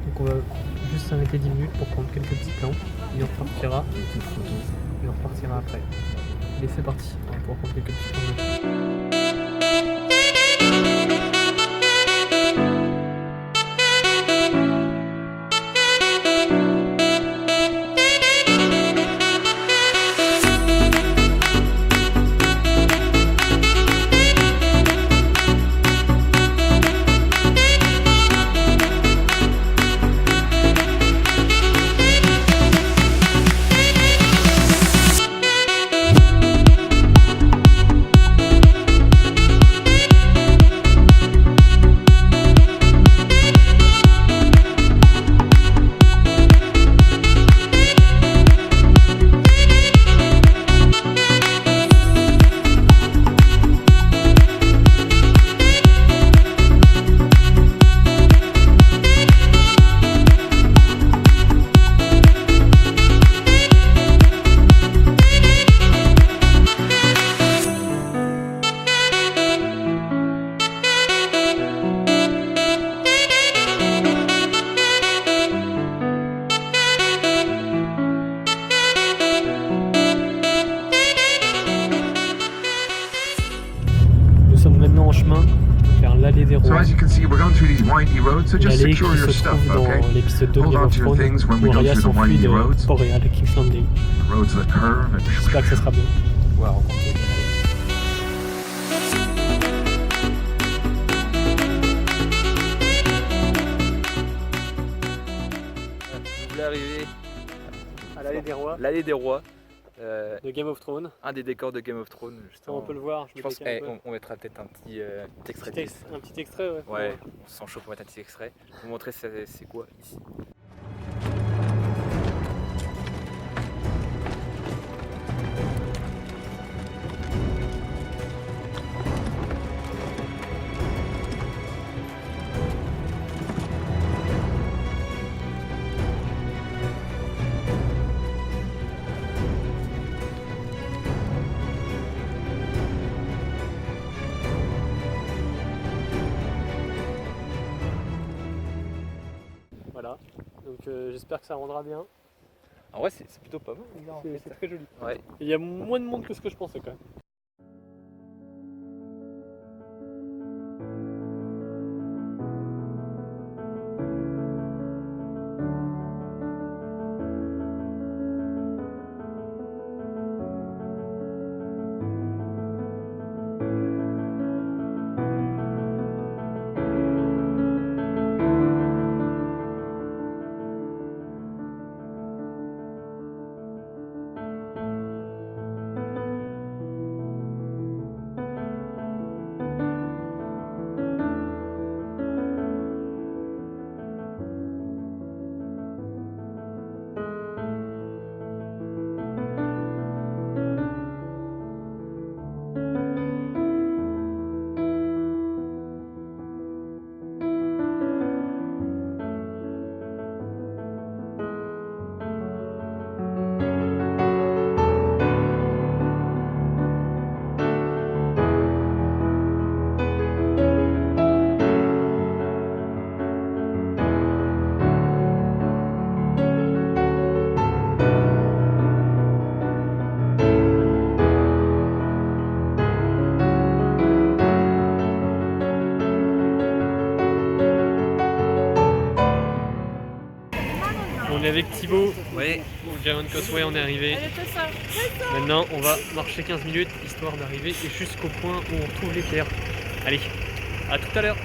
Donc on va juste s'arrêter 10 minutes pour prendre quelques petits plans et on repartira. Et on repartira après. Allez, c'est parti, on va pouvoir prendre quelques petits plans. Nous sommes maintenant en chemin vers l'allée des So rois. as you can see, we're going through these windy roads, so just L'allée qui secure your se stuff, trouve okay? dans l'épisode 2 de Hold Game on of to your Thrones things when où we go Arya through the s'enfuit windy de roads. Port-Réal de King's Landing. Roads that curve and J'espère que ça sera bien. On va rencontrer. Vous voulez arriver À l'allée des rois l'allée des rois, de Game of Thrones. un des décors de Game of Thrones. Justement. On peut le voir. Je pense qu'on mettra peut-être un petit extrait. Un petit extrait, ouais. Ouais, on se sent chaud pour mettre un petit extrait. Vous montrer c'est quoi ici. Voilà. Donc j'espère que ça rendra bien. En vrai, c'est plutôt pas mal. les gars, en fait. C'est très joli. Ouais. Et il y a moins de monde que ce que je pensais quand même. Thibaut, Ouais. au Giant Causeway on est arrivé. Maintenant on va marcher 15 minutes histoire d'arriver jusqu'au point où on trouve les pierres. Allez, à tout à l'heure.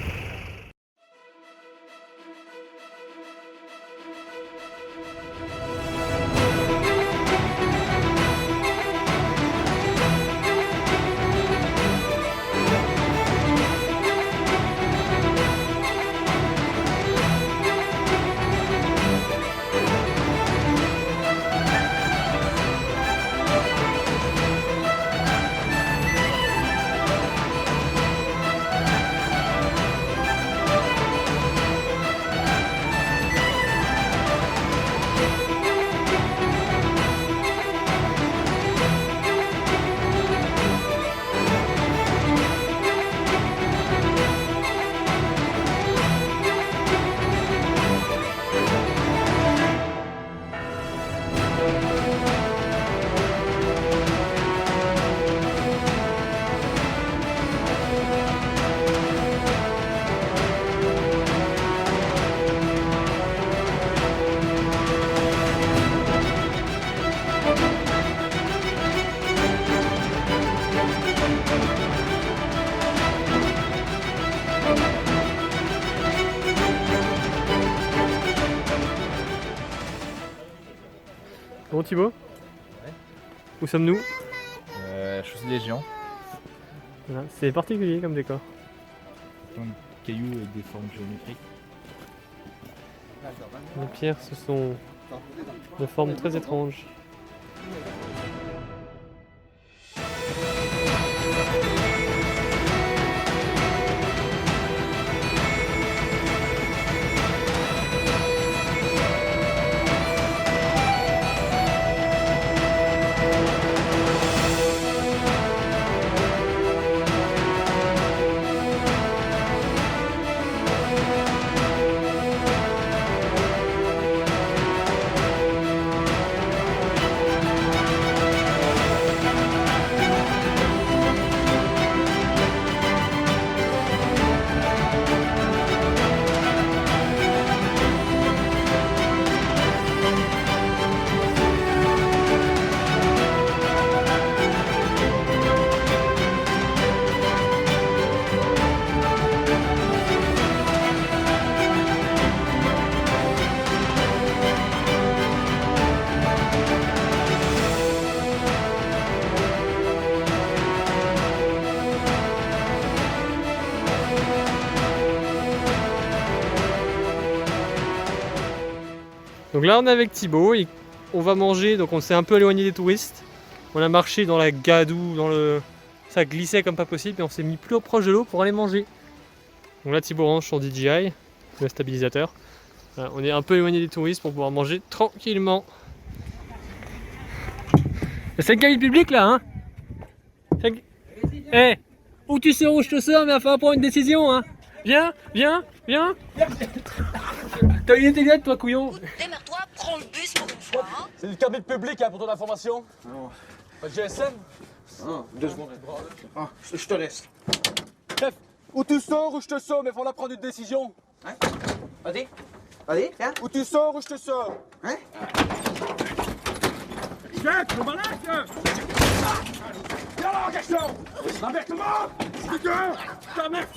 Bon Thibaut, Ouais. Où sommes-nous? Chaussée des géants. Voilà. C'est particulier comme décor. Plein de cailloux avec des formes géométriques. Les pierres, ce sont de formes très étranges. Donc là on est avec Thibaut et on va manger, donc on s'est un peu éloigné des touristes. On a marché dans la gadoue, ça glissait comme pas possible et on s'est mis plus proche de l'eau pour aller manger. Donc là Thibaut range son DJI, le stabilisateur. Voilà, on est un peu éloigné des touristes pour pouvoir manger tranquillement. C'est le cabine public là hein. Eh, où tu sors, où je te sors, mais il va falloir prendre une décision hein. Viens. T'as une idée toi couillon. Démerde-toi, prends le bus pour une fois. Hein. C'est du cabine public hein, pour ton information. Pas de GSM? Non, 2 secondes. Ah, je te laisse. Bref, ou tu sors ou je te sors, mais faut la prendre une décision. Hein? Vas-y, viens. Ou tu sors ou je te sors. Hein? Viens, tu me balades. Viens là, question. L'inversement. Putain, ta mère.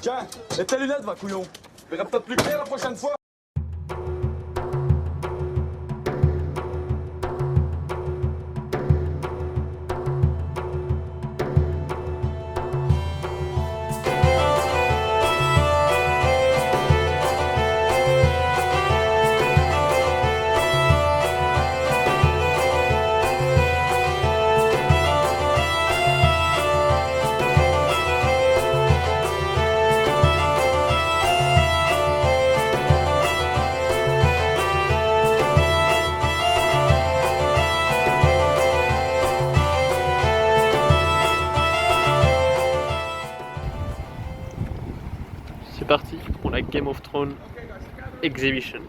Tiens, et tes lunettes, va couillon. Tu verras peut-être plus clair la prochaine fois. C'est parti pour la Game of Thrones Exhibition.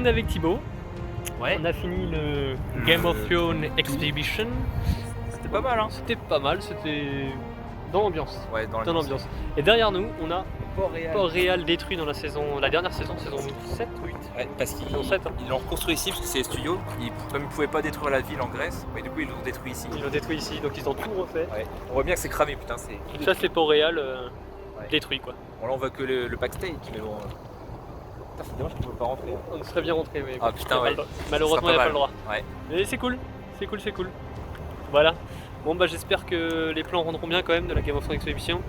est avec Thibaut. Ouais. On a fini le Game of Thrones Exhibition. C'était pas mal, hein. C'était pas mal, c'était dans l'ambiance. Ouais, dans l'ambiance. Et derrière nous, on a Port-Réal. Port-Réal détruit dans la dernière saison 7 ou 8. Ouais, parce qu'ils Saison 7, hein. ils l'ont reconstruit ici parce que c'est les studios. Comme ils pouvaient pas détruire la ville en Grèce, du coup ils l'ont détruit ici. Ils l'ont détruit ici, donc ils ont tout refait. Ouais. On voit bien que c'est cramé, putain. Donc ça c'est Port-Réal détruit quoi. Bon, là on voit que le backstage, mais bon. Putain, c'est dommage qu'on peut pas rentrer. On serait bien rentré, mais Ah putain, ouais. Malheureusement il n'y a pas le droit. Ouais. Mais c'est cool, c'est cool. Voilà. Bon bah j'espère que les plans rendront bien quand même de la Game of Thrones Exhibition.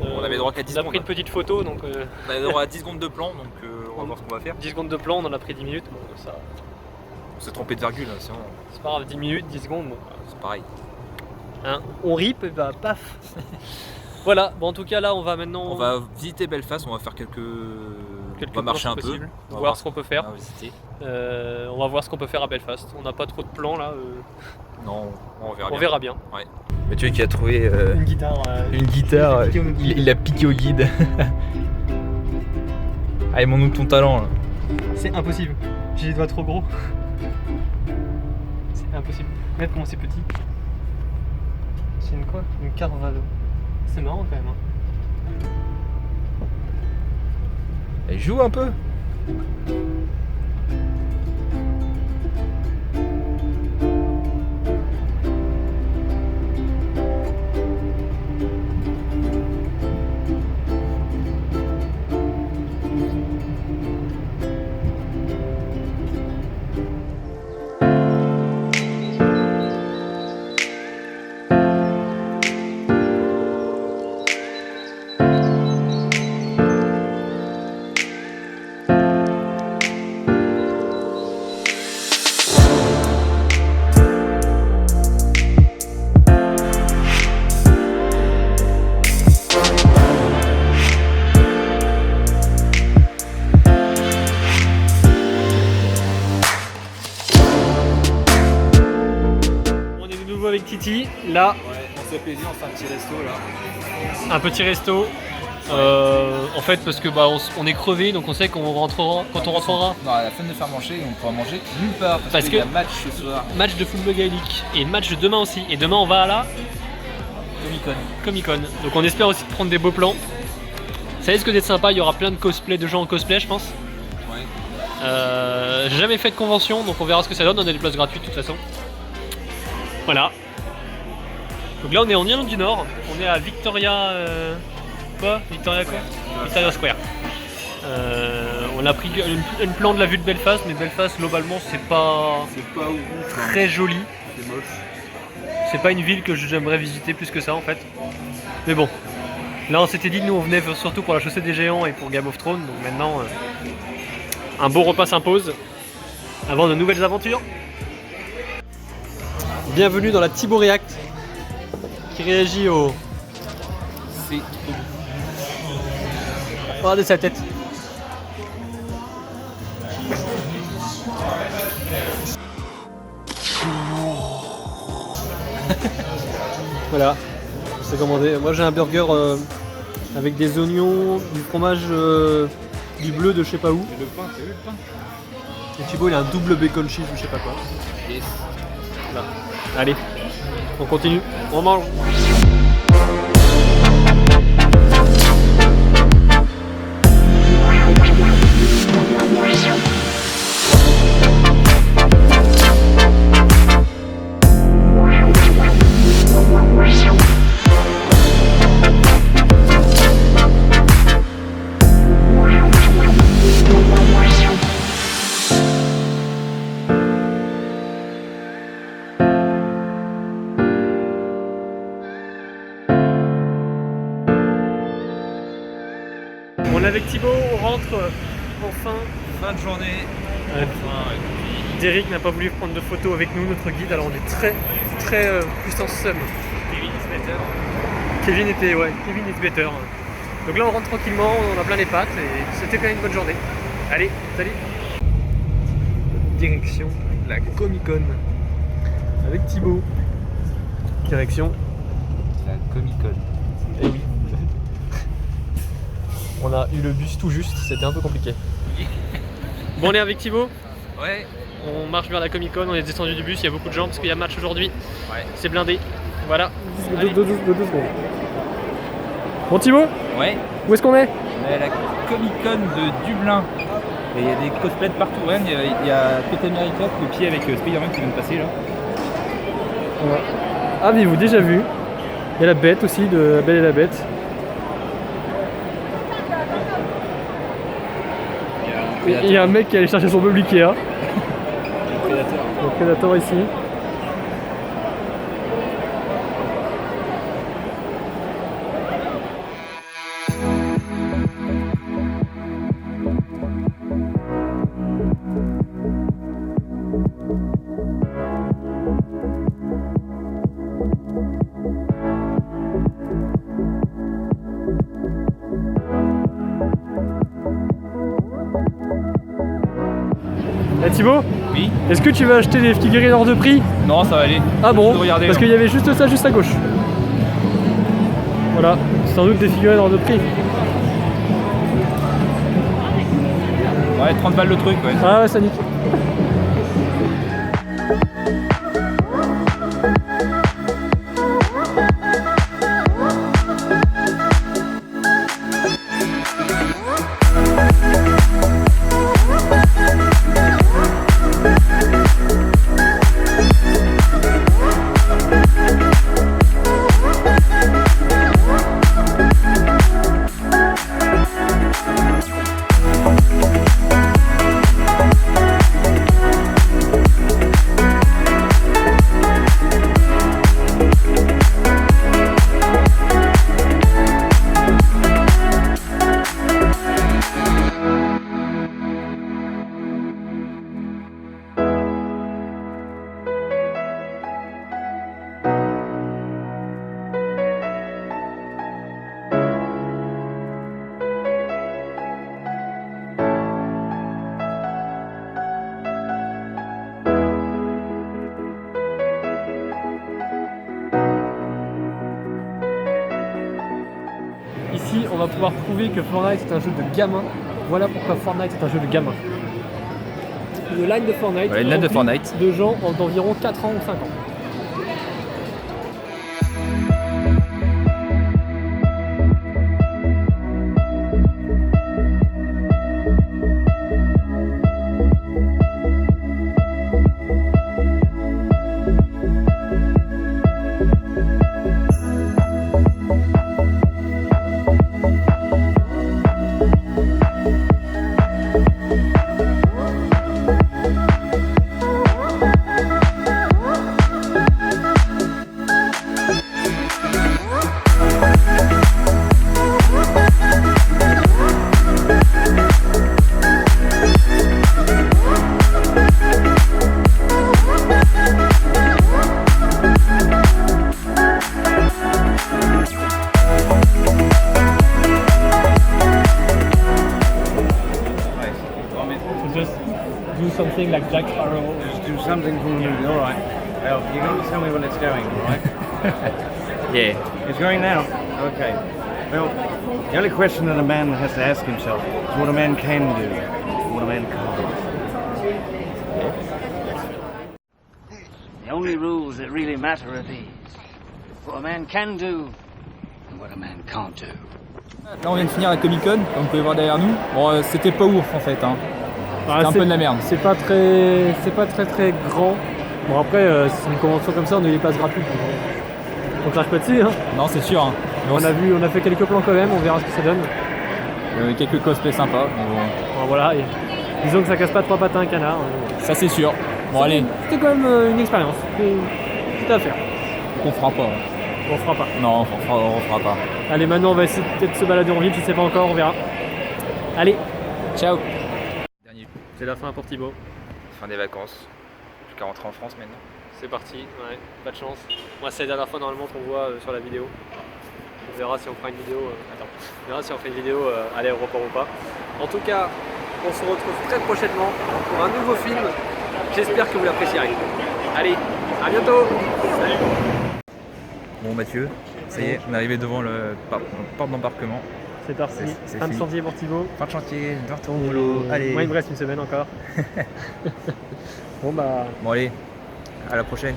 On avait droit qu'à 10 secondes. On a secondes. pris une petite photo donc. On avait droit à 10 secondes de plan, donc on va voir ce qu'on va faire. 10 secondes de plan, on en a pris 10 minutes. Bon, ça... On s'est trompé de virgule, sinon c'est pas grave, 10 minutes, 10 secondes. Bon, c'est pareil. Hein, on rip et bah paf. Voilà, bon en tout cas là on va maintenant. On va visiter Belfast, on va faire quelques on va marcher un peu. On va voir ce qu'on peut faire. On va visiter. On va voir ce qu'on peut faire à Belfast. On n'a pas trop de plans là. Non, on verra bien. On verra bien. Ouais. Mathieu qui a trouvé une guitare. Il a piqué au guide. Allez, montre-nous ton talent là. C'est impossible. J'ai les doigts trop gros. C'est impossible. Regarde comment c'est petit. C'est une quoi? Une Carvalho. C'est marrant quand même. Hein. Elle joue un peu. Avec Titi, là, on s'est plaisir, on fait un petit resto là. Un petit resto. En fait, parce que on est crevé, donc on sait qu'on rentrera quand on rentrera. Non, à la fin de faire manger, on pourra manger nulle part parce qu'il y a match ce soir. Match de football gaélique et match de demain aussi. Et demain, on va à la Comic Con. Donc on espère aussi de prendre des beaux plans. Ça risque d'être sympa. Il y aura plein de cosplay, de gens en cosplay, je pense. Ouais. J'ai jamais fait de convention, donc on verra ce que ça donne. On a des places gratuites de toute façon. Voilà. Donc là on est en Irlande du Nord, on est à Victoria... Victoria Square. On a pris une plan de la vue de Belfast, mais Belfast globalement c'est pas très joli. C'est moche. C'est pas une ville que j'aimerais visiter plus que ça en fait. Mais bon, là on s'était dit que nous on venait surtout pour la chaussée des géants et pour Game of Thrones, donc maintenant un beau repas s'impose avant de nouvelles aventures. Bienvenue dans la Thibaut React qui réagit au... C'est regardez sa tête. Voilà, c'est commandé. Moi j'ai un burger avec des oignons, du fromage, du bleu de je sais pas où. Et le pain, t'as vu le pain? Et Thibaut il a un double bacon cheese ou je sais pas quoi. Yes. Voilà. Allez, on continue, on mange. On est avec Thibaut, on rentre enfin. Fin de journée. Derek n'a pas voulu prendre de photos avec nous, notre guide, alors on est très puissance seum. Kevin is better. Kevin is better. Donc là on rentre tranquillement, on a plein les pattes et c'était quand même une bonne journée. Allez, salut. Direction la Comic Con avec Thibaut. Direction La Comic Con. Eh oui. On a eu le bus tout juste, c'était un peu compliqué. Bon, on est avec Thibaut. Ouais. On marche vers la Comic Con, on est descendu du bus, il y a beaucoup de gens parce qu'il y a match aujourd'hui. Ouais. C'est blindé. Voilà. Deux secondes. Bon Thibaut, Ouais. où est-ce qu'on est? On est à la Comic Con de Dublin. Et il y a des cosplays de partout. Ouais, il y a Captain America, le pied avec Spider-Man qui vient de passer là. Avez-vous déjà vu? Il y a la bête aussi, de La Belle et la Bête. Il y a un mec qui est allé chercher son meuble Ikea. Le Predator ici. Thibaut, oui. Est-ce que tu vas acheter des figurines hors de prix? Non, ça va aller. Ah bon? Regarder, parce qu'il y avait juste ça, juste à gauche. Voilà, sans doute des figurines hors de prix. Ouais, 30 balles le truc, ouais. Ah ouais, ça nique. Ici, on va pouvoir prouver que Fortnite est un jeu de gamin. Voilà pourquoi Fortnite est un jeu de gamin. Le line de Fortnite, Ouais, le line de Fortnite. De gens d'environ 4 ans ou 5 ans. Something like Jack Sparrow. Just do something from the movie, alright. Well, you're going to tell me when it's going, alright? Yeah. It's going now? Okay. Well, the only question that a man has to ask himself is what a man can do, and what a man can't. The only rules that really matter are these. What a man can do, and what a man can't do. Là on vient de finir la Comic Con, comme vous pouvez voir derrière nous. Bon, c'était pas ouf en fait, hein. C'était un peu de la merde. C'est pas très grand. Bon après, c'est une convention comme ça, on a eu les places gratuites. On crache pas dessus, hein. Non, c'est sûr. Hein. On a fait quelques plans quand même, on verra ce que ça donne. Quelques cosplays sympas. Bon, voilà, et disons que ça casse pas trois patins à un canard. Ça c'est sûr. Bon allez. C'était quand même une expérience. Tout à faire. On fera pas. On fera pas. Non, on fera pas. Allez, maintenant on va essayer peut-être de se balader en ville, je sais pas encore, on verra. Allez, ciao. C'est la fin pour Thibaut. Fin des vacances. Plus qu'à rentrer en France maintenant. C'est parti, ouais, pas de chance. Moi c'est la dernière fois normalement qu'on voit sur la vidéo. On verra si on fera une vidéo. On verra si on fait une vidéo à l'aéroport ou pas. En tout cas, on se retrouve très prochainement pour un nouveau film. J'espère que vous l'apprécierez. Allez, à bientôt. Salut. Bon Mathieu, ça y est, on est arrivé devant le porte d'embarquement. C'est parti. Fin de chantier pour Thibaut. Fin de chantier, de retour au boulot. Allez. Moi, il me reste une semaine encore. Bon, allez, à la prochaine.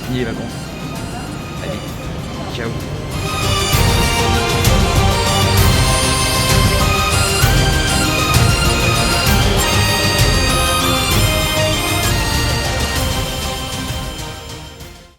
Fini les vacances. Allez, ciao.